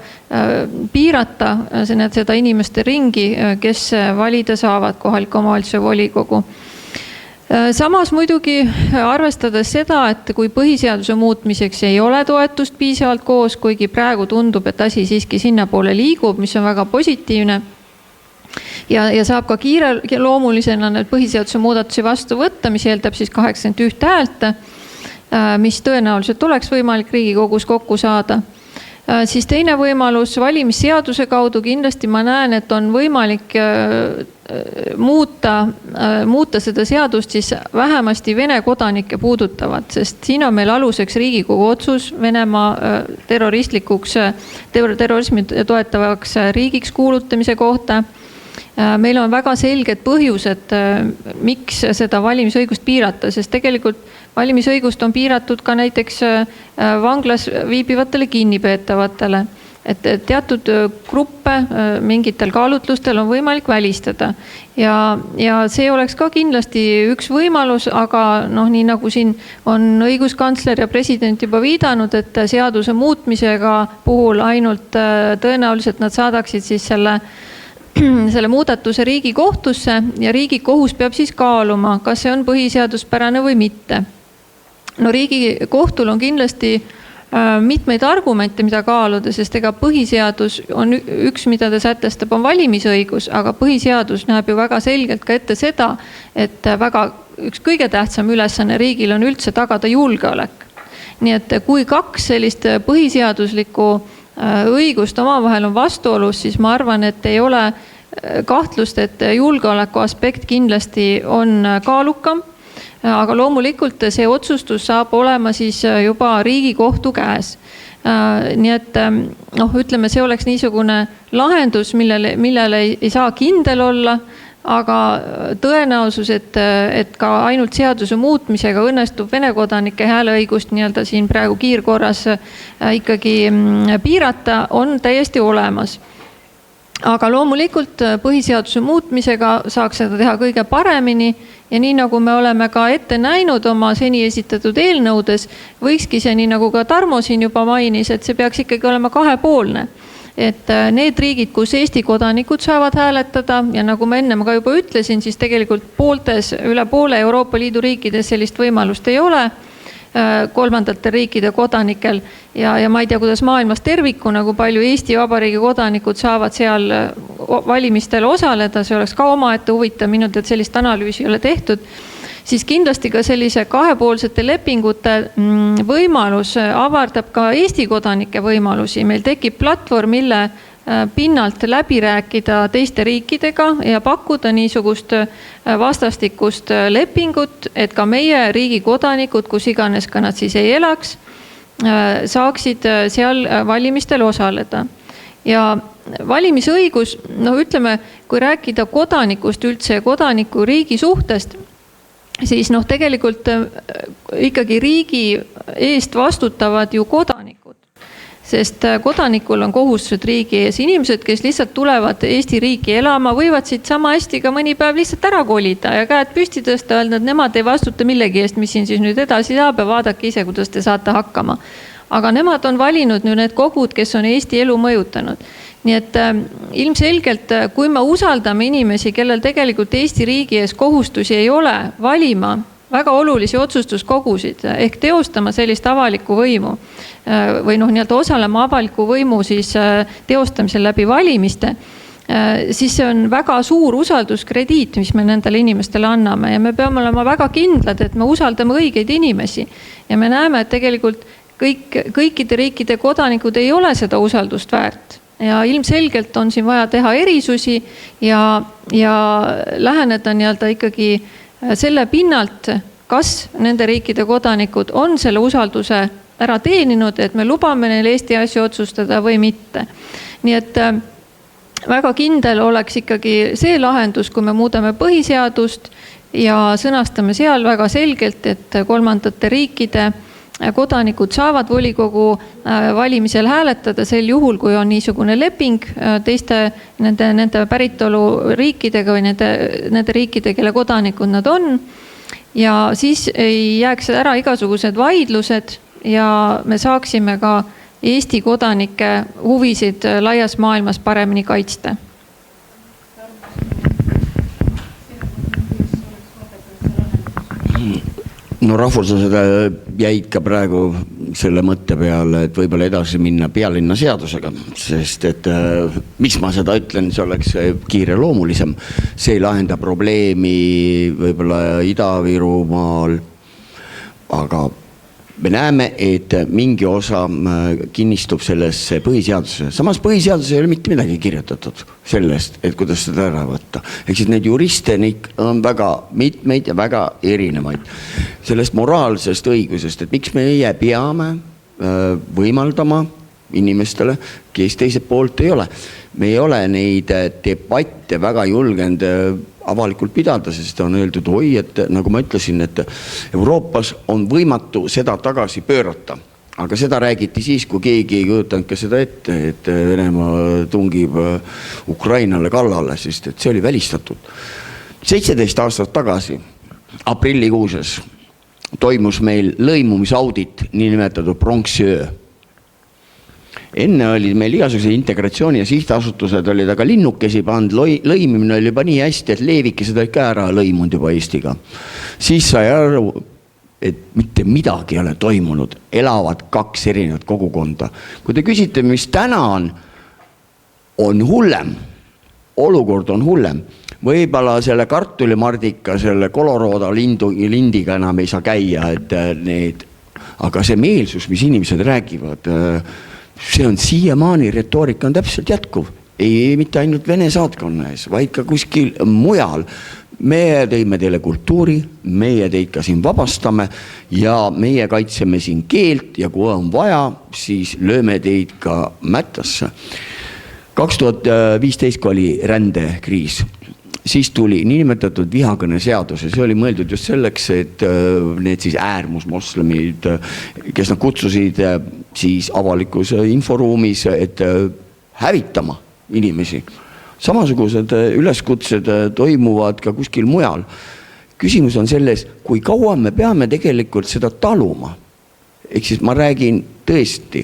piirata, seda inimeste ringi, kes valida saavad kohaliku omavalitsuse volikogu. Samas muidugi arvestades seda, et kui põhiseaduse muutmiseks ei ole toetust piisavalt koos, kuigi praegu tundub, et asi siiski sinnapoole liigub, mis on väga positiivne, ja saab ka kiireloomulisena need põhiseaduse muudatusi vastu võtta, mis eeldab siis 81 häält, mis tõenäoliselt oleks võimalik Riigikogus kokku saada. Siis teine võimalus valimisseaduse kaudu kindlasti ma näen, et on võimalik muuta seda seadust siis vähemasti Vene kodanikke puudutavat, sest siin on meil aluseks Riigikogu otsus Venemaa terrorismi toetavaks riigiks kuulutamise kohta. Meil on väga selged põhjused, miks seda valimisõigust piirata, sest tegelikult valimisõigust on piiratud ka näiteks vanglas viibivatele kinnipeetavatele. Et teatud gruppe mingitel kaalutlustel on võimalik välistada. Ja see oleks ka kindlasti üks võimalus, aga noh, nii nagu siin on õiguskantsler ja president juba viidanud, et seaduse muutmisega puhul ainult tõenäoliselt nad saadaksid siis selle muudatuse Riigikohtusse ja Riigikohus peab siis kaaluma, kas see on põhiseaduspärane või mitte. No Riigikohtul on kindlasti mitmeid argumente, mida kaaluda, sest ega põhiseadus on üks, mida ta sätestab, on valimisõigus, aga põhiseadus näeb ju väga selgelt ka ette seda, et üks kõige tähtsam ülesanne riigil on üldse tagada julgeolek. Nii et kui 2 sellist põhiseaduslikku õigust omavahel on vastuolus, siis ma arvan, et ei ole kahtlust, et julgeoleku aspekt kindlasti on kaalukam. Aga loomulikult see otsustus saab olema siis juba Riigikohtu käes. Nii et ütleme, see oleks niisugune lahendus, millele ei saa kindel olla, aga tõenäosus, et ka ainult seaduse muutmisega õnnestub Vene kodanike hääleõigust nii-öelda siin praegu kiirkorras ikkagi piirata, on täiesti olemas. Aga loomulikult põhiseaduse muutmisega saaks seda teha kõige paremini ja nii nagu me oleme ka ette näinud oma seni esitatud eelnõudes, võikski see, nii nagu ka Tarmo siin juba mainis, et see peaks ikkagi olema kahepoolne. Et need riigid, kus Eesti kodanikud saavad hääletada ja nagu ma ennem ka juba ütlesin, siis tegelikult üle poole Euroopa Liidu riikides sellist võimalust ei ole kolmandate riikide kodanikel ja ma ei tea, kuidas maailmas tervikuna, kui palju Eesti Vabariigi kodanikud saavad seal valimistel osaleda, see oleks ka omaette huvitav, minu teada sellist analüüsi ei ole tehtud, siis kindlasti ka sellise kahepoolsete lepingute võimalus avardab ka Eesti kodanike võimalusi. Meil tekib platvorm, mille pinnalt läbi rääkida teiste riikidega ja pakkuda niisugust vastastikust lepingut, et ka meie riigi kodanikud, kus iganes ka nad siis ei elaks, saaksid seal valimistel osaleda. Ja valimisõigus, ütleme, kui rääkida kodanikust üldse ja kodaniku riigi suhtest, siis tegelikult ikkagi riigi eest vastutavad ju kodanikud. Sest kodanikul on kohustused riigi ees. Inimesed, kes lihtsalt tulevad Eesti riiki elama, võivad siit sama hästi ka mõni päev lihtsalt ära kolida ja käed püsti tõsta, öelda, et nemad ei vastuta millegi eest, mis siin siis nüüd edasi saab ja vaadake ise, kuidas te saate hakkama. Aga nemad on valinud nüüd need kogud, kes on Eesti elu mõjutanud. Nii et ilmselgelt, kui me usaldame inimesi, kellel tegelikult Eesti riigi ees kohustusi ei ole, valima väga olulisi otsustuskogusid ehk teostama sellist avalikku võimu või nii-öelda osalema avaliku võimu siis teostamisel läbi valimiste, siis see on väga suur usalduskrediit, mis me nendele inimestele anname ja me peame olema väga kindlad, et me usaldame õigeid inimesi ja me näeme, et tegelikult kõikide riikide kodanikud ei ole seda usaldust väärt ja ilmselgelt on siin vaja teha erisusi ja läheneda nii-öelda ikkagi selle pinnalt, kas nende riikide kodanikud on selle usalduse ära teeninud, et me lubame neil Eesti asju otsustada või mitte. Nii et väga kindel oleks ikkagi see lahendus, kui me muudame põhiseadust ja sõnastame seal väga selgelt, et kolmandate riikide kodanikud saavad volikogu valimisel hääletada sel juhul, kui on niisugune leping teiste nende päritolu riikidega või nende riikide, kelle kodanikud nad on. Ja siis ei jääks ära igasugused vaidlused ja me saaksime ka Eesti kodanike huvisid laias maailmas paremini kaitsta. No rahvuslased jäid ka praegu selle mõtte peale, et võib-olla edasi minna pealinna seadusega, sest et miks ma seda ütlen, see oleks kiireloomulisem. See ei lahenda probleemi võib-olla Ida-Virumaal, aga me näeme, et mingi osa kinnistub sellesse põhiseadusesse. Samas põhiseaduses ei ole mitte midagi kirjutatud sellest, et kuidas seda ära võtta. Ehk siis neid juriste on väga mitmeid ja väga erinevaid. Sellest moraalsest õigusest, et miks meie peame võimaldama inimestele, kes teiselt poolt ei ole. Me ei ole neid debatte väga julgenud avalikult pidada, sest on öeldud, et nagu ma ütlesin, et Euroopas on võimatu seda tagasi pöörata. Aga seda räägiti siis, kui keegi ei kujutanud ka seda ette, et Venemaa tungib Ukrainale kallale, sest et see oli välistatud. 17 aastat tagasi, aprillikuuses, toimus meil lõimumisaudit, niinimetatud pronksiöö. Enne oli meil igasuguse integratsiooni ja sihtasutused olid aga linnukesi pand, lõimimine oli juba nii hästi, et leevikesed olid ka ära lõimunud juba Eestiga. Siis sai aru, et mitte midagi ei ole toimunud, elavad 2 erinevat kogukonda. Kui te küsite, mis täna on hullem, olukord on hullem, võib-olla selle kartulimardika, selle Colorado lindiga enam ei saa käia, aga see meelsus, mis inimesed räägivad, see on siiamaani, retoorika on täpselt jätkuv. Ei mitte ainult Vene saatkonna ees, vaid ka kuskil mujal. Me tõime teile kultuuri, meie teid ka siin vabastame ja meie kaitseme siin keelt ja kui on vaja, siis lööme teid ka mättasse. 2015, kui oli rändekriis, siis tuli niinimetatud vihakõne seadus ja see oli mõeldud just selleks, et need siis äärmusmoslemid, kes nad kutsusid siis avalikus inforuumis, et hävitama inimesi. Samasugused üleskutsed toimuvad ka kuskil mujal. Küsimus on selles, kui kaua me peame tegelikult seda taluma. Ehk siis ma räägin tõesti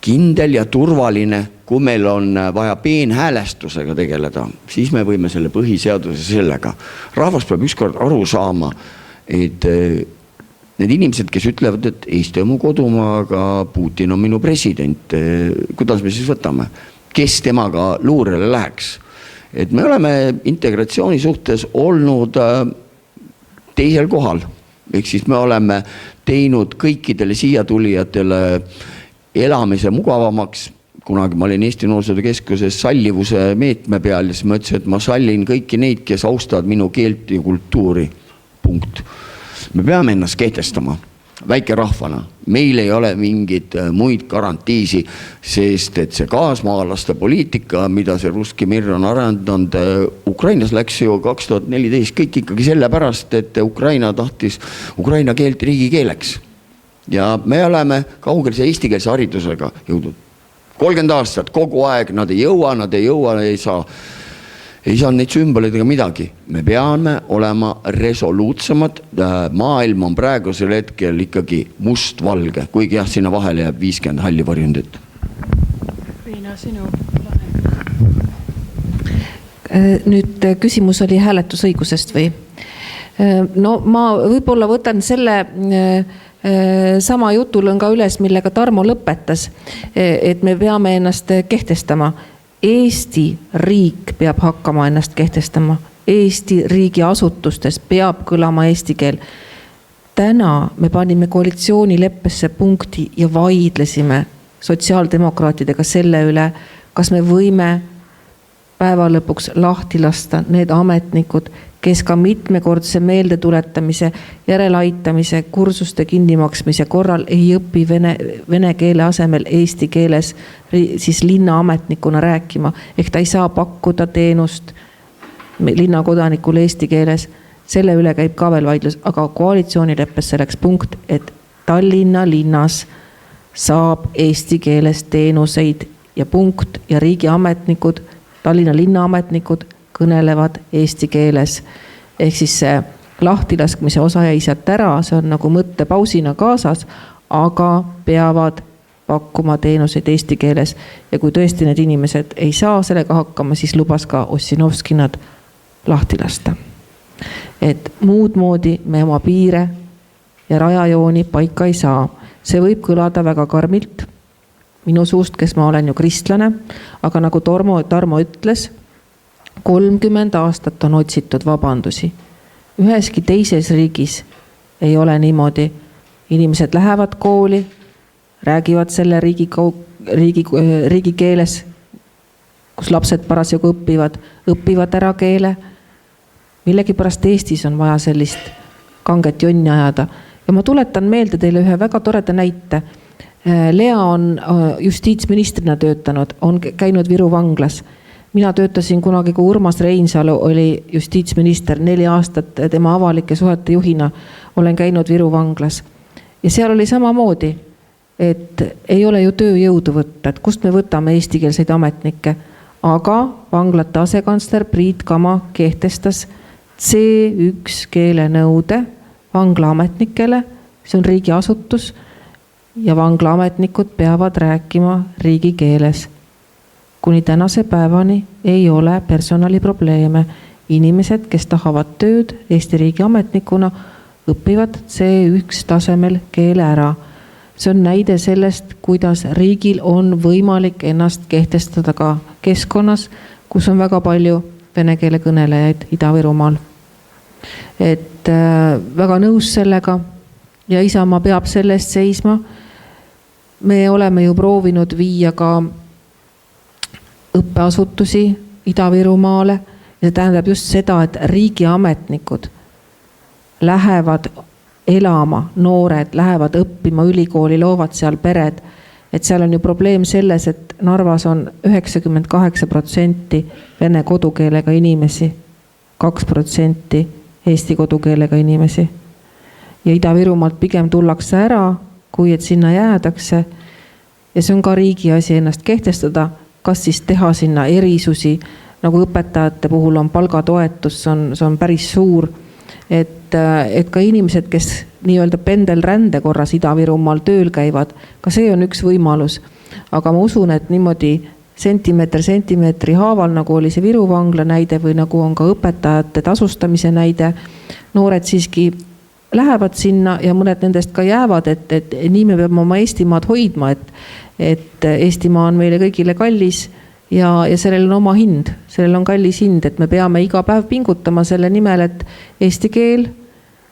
kindel ja turvaline, kui meil on vaja peenhäälestusega tegeleda, siis me võime selle põhiseaduse sellega. Rahvas peab ükskord aru saama, et need inimesed, kes ütlevad, et Eesti on mu kodumaa, aga Putin on minu president, kuidas me siis võtame? Kes temaga luurele läheks? Et me oleme integratsiooni suhtes olnud teisel kohal. Ehk siis me oleme teinud kõikidele siia tulijatele elamise mugavamaks. Kunagi ma olin Eesti Noorsootöö Keskuses sallivuse meetme peal ja siis ma ütlesin, et ma sallin kõiki neid, kes austavad minu keelt ja kultuuri. Punkt. Me peame ennast kehtestama väike rahvana. Meil ei ole mingit muid garantiisi, sest et see kaasmaalaste poliitika, mida see Ruski Mir on arendanud, Ukrainas läks ju 2014 kõik ikkagi sellepärast, et Ukraina tahtis ukraina keelt riigikeeleks. Ja me oleme kaugelse eestikeelse haridusega jõudnud 30 aastat, kogu aeg nad ei jõua, ei saa neid sümboleid ega midagi. Me peame olema resoluutsemad. Maailm on praegusel hetkel ikkagi must-valge, kuigi jah, sinna vahele jääb 50 halli varjundit. Riina, sinu Nüüd küsimus oli hääletusõigusest või? No ma võib-olla võtan selle sama jutulõnga üles, millega Tarmo lõpetas, et me peame ennast kehtestama. Eesti riik peab hakkama ennast kehtestama. Eesti riigi asutustes peab kõlama eesti keel. Täna me panime koalitsioonileppesse punkti ja vaidlesime sotsiaaldemokraatidega selle üle, kas me võime päeva lõpuks lahti lasta need ametnikud, kes ka mitmekordse meeldetuletamise, järeleaitamise, kursuste kinnimaksmise korral ei õpi vene keele asemel eesti keeles siis linnaametnikuna rääkima. Ehk ta ei saa pakkuda teenust linnakodanikule eesti keeles. Selle üle käib ka veel vaidlus, aga koalitsioonileppes selleks punkt, et Tallinna linnas saab eesti keeles teenuseid ja punkt ja riigiametnikud, Tallinna linnaametnikud kõnelevad eesti keeles. Ehk siis see lahtilaskmise osa jäi sealt ära, see on nagu mõttepausina kaasas, aga peavad pakkuma teenuseid eesti keeles. Ja kui tõesti need inimesed ei saa sellega hakkama, siis lubas ka Ossinovski nad lahti lasta. Et muud moodi me oma piire ja rajajooni paika ei saa. See võib kõlada väga karmilt minu suust, kes ma olen ju kristlane, aga nagu Tarmo ütles, 30 aastat on otsitud vabandusi. Üheski teises riigis ei ole niimoodi. Inimesed lähevad kooli, räägivad selle riigi keeles, kus lapsed parasjagu õpivad ära keele. Millegipärast Eestis on vaja sellist kanget jonni ajada. Ja ma tuletan meelde teile ühe väga toreda näite. Lea on justiitsministrina töötanud, on käinud Viru vanglas. Mina töötasin kunagi, kui Urmas Reinsalu oli justiitsminister 4 aastat tema avalike suhete juhina. Olen käinud Viru vanglas. Ja seal oli samamoodi, et ei ole ju tööjõudu võtta, et kust me võtame eestikeelseid ametnikke. Aga vanglate asekantsler Priit Kama kehtestas C1 keelenõude vanglaametnikele, see on riigiasutus ja vanglaametnikud peavad rääkima riigikeeles. Kuni tänase päevani ei ole personaliprobleeme. Inimesed, kes tahavad tööd Eesti riigi ametnikuna, õpivad C1 tasemel keele ära. See on näide sellest, kuidas riigil on võimalik ennast kehtestada ka keskkonnas, kus on väga palju vene keele kõnelejaid Ida-Virumaal. Et väga nõus sellega ja Isamaa peab selle eest seisma. Me oleme ju proovinud viia ka õppeasutusi Ida-Virumaale ja see tähendab just seda, et riigiametnikud lähevad elama, noored lähevad õppima ülikooli, loovad seal pered. Et seal on ju probleem selles, et Narvas on 98% vene kodukeelega inimesi, 2% eesti kodukeelega inimesi. Ja Ida-Virumaalt pigem tullakse ära, kui et sinna jäädakse. Ja see on ka riigi asi ennast kehtestada, kas siis teha sinna erisusi, nagu õpetajate puhul on palgatoetus, see on päris suur. Et ka inimesed, kes nii-öelda pendelrände korras Ida-Virumaal tööl käivad, ka see on üks võimalus. Aga ma usun, et niimoodi sentimeetri haaval, nagu oli see Viru vangla näide või nagu on ka õpetajate tasustamise näide, noored siiski lähevad sinna ja mõned nendest ka jäävad, et nii me peame oma Eestimaad hoidma, et Eestimaa on meile kõigile kallis ja sellel on oma hind, sellel on kallis hind, et me peame iga päev pingutama selle nimel, et eesti keel,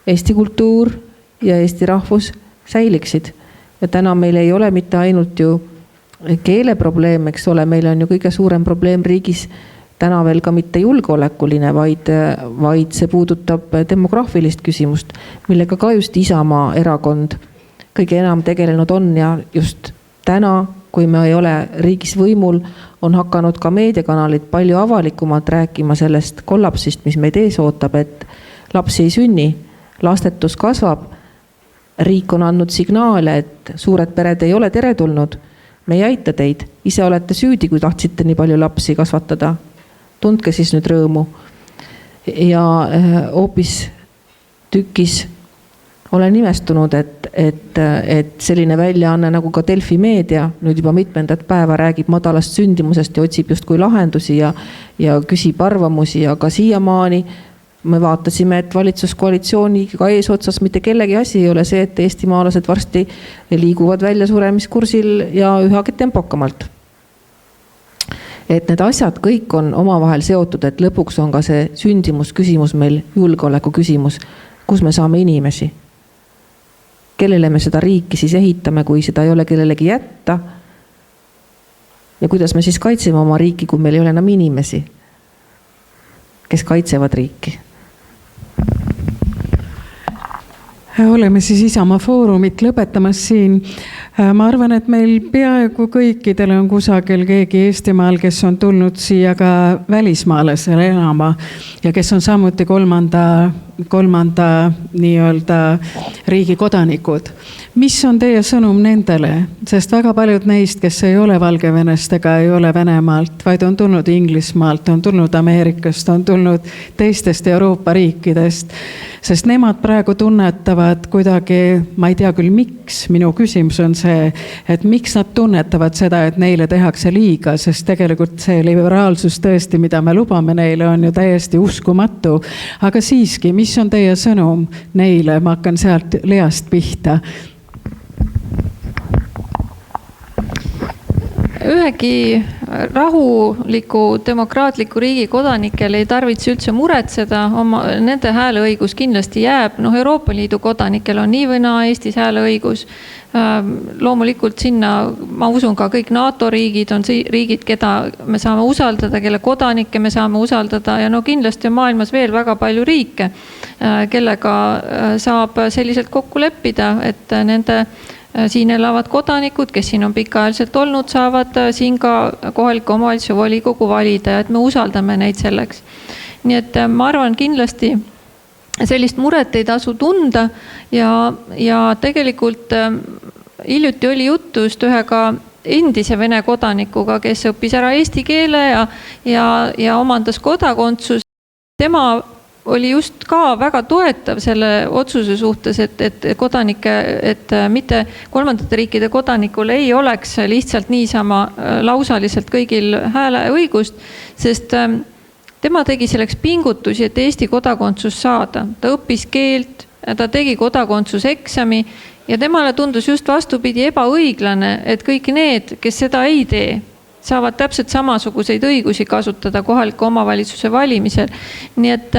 eesti kultuur ja eesti rahvus säiliksid. Ja täna meil ei ole mitte ainult ju keeleprobleem, eks ole, meil on ju kõige suurem probleem riigis täna veel ka mitte julgeolekuline, vaid see puudutab demograafilist küsimust, millega ka just Isamaa erakond kõige enam tegelenud on ja just täna, kui me ei ole riigis võimul, on hakanud ka meediakanalid palju avalikumalt rääkima sellest kollapsist, mis meid ees ootab, et lapsi ei sünni, lastetus kasvab, riik on andnud signaale, et suured pered ei ole teretulnud, me ei aita teid, ise olete süüdi, kui tahtsite nii palju lapsi kasvatada, tundke siis nüüd rõõmu. Ja hoopis tükis olen imestunud, et selline väljaanne nagu ka Delfi meedia nüüd juba mitmendat päeva räägib madalast sündimusest ja otsib justkui lahendusi ja küsib arvamusi, aga siiamaani me vaatasime, et valitsuskoalitsiooniga eesotsas mitte kellegi asi ei ole see, et eestimaalased varsti liiguvad väljasuramiskursil ja ühagi tempokamalt. Et need asjad kõik on omavahel seotud, et lõpuks on ka see sündimus küsimus meil julgeoleku küsimus, kus me saame inimesi. Kellele me seda riiki siis ehitame, kui seda ei ole kellelegi jätta? Ja kuidas me siis kaitseme oma riiki, kui meil ei ole enam inimesi, kes kaitsevad riiki? Oleme siis Isamaa Foorumit lõpetamas siin. Ma arvan, et meil peaaegu kõikidel on kusagil keegi Eestimaal, kes on tulnud siia ka välismaalasele elama ja kes on samuti kolmanda nii-öelda riigi kodanikud. Mis on teie sõnum nendele? Sest väga paljud neist, kes ei ole Valgevenest ega ei ole Venemaalt, vaid on tulnud Inglismaalt, on tulnud Ameerikast, on tulnud teistest Euroopa riikidest. Sest nemad praegu tunnetavad kuidagi, ma ei tea küll miks, minu küsimus on see, et miks nad tunnetavad seda, et neile tehakse liiga, sest tegelikult see liberaalsus tõesti, mida me lubame neile, on ju täiesti uskumatu. Aga siiski, mis on teie sõnum neile? Ma hakkan sealt Least pihta. Ühegi rahuliku demokraatliku riigi kodanikel ei tarvitse üldse muretseda, nende hääleõigus kindlasti jääb. Euroopa Liidu kodanikel on nii või naa Eestis hääleõigus. Loomulikult sinna, ma usun ka kõik NATO riigid on riigid, keda me saame usaldada, kelle kodanikke me saame usaldada ja kindlasti on maailmas veel väga palju riike, kellega saab selliselt kokku leppida, et nende siin elavad kodanikud, kes siin on pikaajaliselt olnud, saavad siin ka kohaliku omavalitsuse volikogu valida ja et me usaldame neid selleks. Nii et ma arvan kindlasti sellist muret ei tasu tunda ja tegelikult hiljuti oli juttu just ühega endise Vene kodanikuga, kes õppis ära eesti keele ja omandas kodakondsus. Tema oli just ka väga toetav selle otsuse suhtes, et kodanike, et mitte kolmandate riikide kodanikul ei oleks lihtsalt niisama lausaliselt kõigil hääleõigust, sest tema tegi selleks pingutusi, et Eesti kodakondsus saada. Ta õppis keelt, ta tegi kodakondsuseksami ja temale tundus just vastupidi ebaõiglane, et kõik need, kes seda ei tee, saavad täpselt samasuguseid õigusi kasutada kohaliku omavalitsuse valimisel. Nii et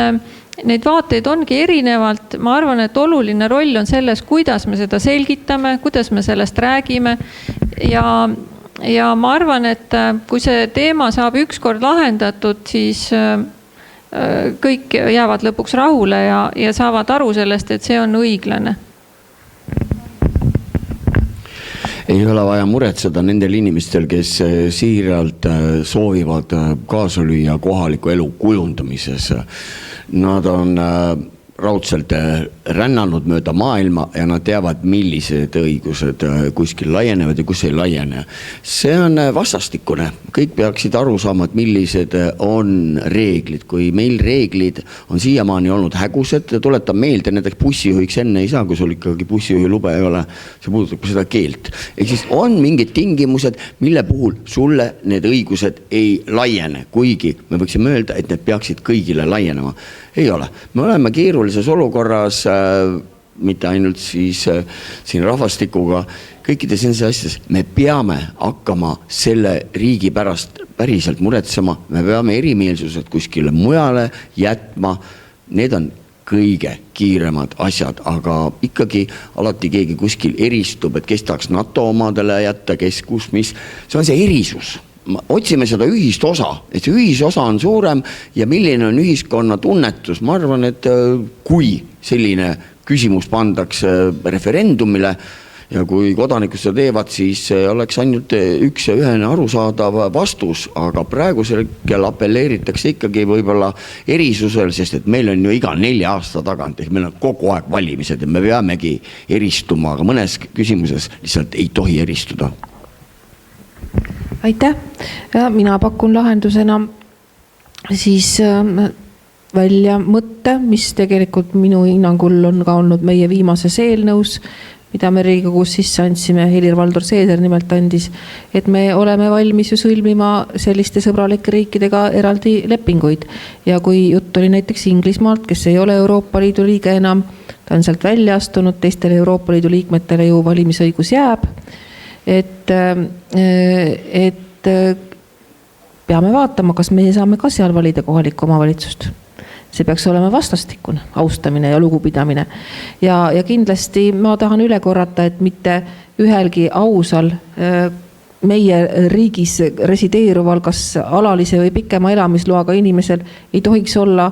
neid vaateid ongi erinevalt. Ma arvan, et oluline roll on selles, kuidas me seda selgitame, kuidas me sellest räägime. Ja ma arvan, et kui see teema saab ükskord lahendatud, siis kõik jäävad lõpuks rahule ja saavad aru sellest, et see on õiglane. Ei ole vaja muretseda nendel inimestel, kes siiralt soovivad kaasa lüüa kohaliku elu kujundamises. Nad on raudselt rännanud mööda maailma ja nad teavad, millised õigused kuskil laienevad ja kus ei laiene. See on vastastikune. Kõik peaksid aru saama, et millised on reeglid. Kui meil reeglid on siiamaani olnud hägused, tuletab meelde, näiteks bussijuhiks enne ei saa, kui sul ikkagi bussijuhi lube ei ole, see puudutab seda keelt. Ehk siis on mingid tingimused, mille puhul sulle need õigused ei laiene, kuigi me võiksime öelda, et need peaksid kõigile laienema. Ei ole. Me oleme keerulises olukorras, mitte ainult siis siin rahvastikuga, kõikides nendes asjades. Me peame hakkama selle riigi pärast päriselt muretsema. Me peame erimeelsused kuskile mujale jätma. Need on kõige kiiremad asjad, aga ikkagi alati keegi kuskil eristub, et kes tahaks NATO omadele jätta, kes kus mis. See on see erisus. Otsime seda ühist osa, et see ühisosa on suurem ja milline on ühiskonna tunnetus. Ma arvan, et kui selline küsimus pandaks referendumile ja kui kodanikud seda teevad, siis oleks ainult üks ja ühene arusaadav vastus, aga praegusel hetkel appelleeritakse ikkagi võib-olla erisusel, sest et meil on ju iga 4 aasta tagant, ehk meil on kogu aeg valimised ja me peamegi eristuma, aga mõnes küsimuses lihtsalt ei tohi eristuda. Aitäh. Mina pakun lahendusena siis välja mõtte, mis tegelikult minu hinnangul on ka olnud meie viimases eelnõus, mida me Riigikogus sisse andsime, Helir-Valdor Seeder nimelt andis, et me oleme valmis ju sõlmima selliste sõbralike riikidega eraldi lepinguid. Ja kui jutt oli näiteks Inglismaalt, kes ei ole Euroopa Liidu liige enam, ta on sealt välja astunud, teistele Euroopa Liidu liikmetele ju valimisõigus jääb. Et peame vaatama, kas meie saame ka seal valida kohalikku omavalitsust. See peaks olema vastastikune austamine ja lugupidamine. Ja kindlasti ma tahan üle korrata, et mitte ühelgi ausal meie riigis resideeruval kas alalise või pikema elamisloaga inimesel ei tohiks olla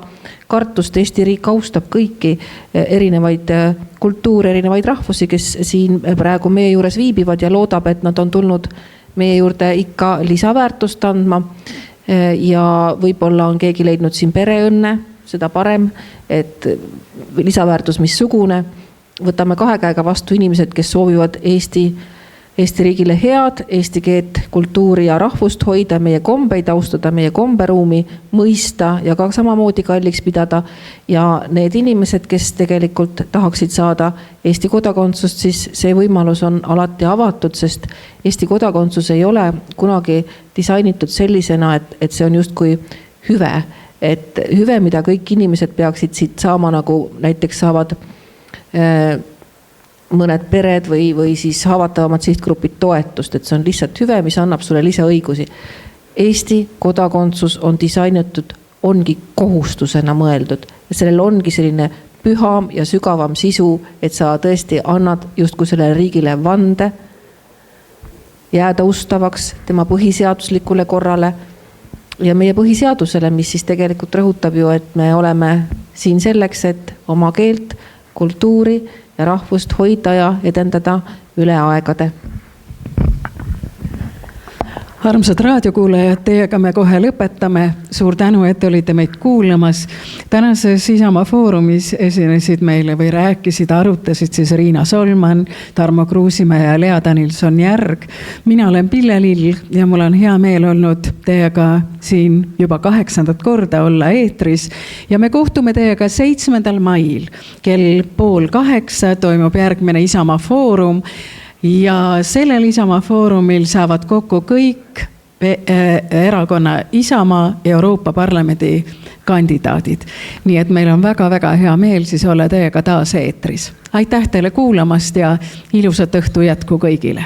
kartust. Eesti riik austab kõiki erinevaid kultuure, erinevaid rahvusi, kes siin praegu meie juures viibivad ja loodab, et nad on tulnud meie juurde ikka lisaväärtust andma. Ja võib-olla on keegi leidnud siin pereõnne, seda parem, et lisaväärtus missugune. Võtame kahe käega vastu inimesed, kes soovivad Eesti riigile head, eesti keelt, kultuuri ja rahvust hoida, meie kombeid austada, meie komberuumi mõista ja ka samamoodi kalliks pidada. Ja need inimesed, kes tegelikult tahaksid saada Eesti kodakondsust, siis see võimalus on alati avatud, sest Eesti kodakondsus ei ole kunagi disainitud sellisena, et see on justkui hüve. Et hüve, mida kõik inimesed peaksid siit saama, nagu näiteks saavad mõned pered või siis haavatavamad sihtgrupid toetust, et see on lihtsalt hüve, mis annab sulle lisaõigusi. Eesti kodakondsus on disainitud, ongi kohustusena mõeldud ja sellel ongi selline püham ja sügavam sisu, et sa tõesti annad justkui sellele riigile vande jääda ustavaks tema põhiseaduslikule korrale ja meie põhiseadusele, mis siis tegelikult rõhutab ju, et me oleme siin selleks, et oma keelt, kultuuri ja rahvust hoida ja edendada üle aegade. Armsad raadiokuulajad, teiega me kohe lõpetame. Suur tänu, et olite meid kuulamas. Tänases Isamaa foorumis esinesid meile või rääkisid, arutasid siis Riina Solman, Tarmo Kruusimäe ja Lea Danilson-Järg. Mina olen Pille Lill ja mul on hea meel olnud teiega siin juba 8. korda olla eetris. Ja me kohtume teiega 7. mail kell 7:30 toimub järgmine Isamaa foorum. Ja sellel Isamaa foorumil saavad kokku kõik erakonna Isamaa Euroopa Parlamendi kandidaadid. Nii et meil on väga-väga hea meel siis olla teiega taas eetris. Aitäh teile kuulamast ja ilusat õhtu jätku kõigile!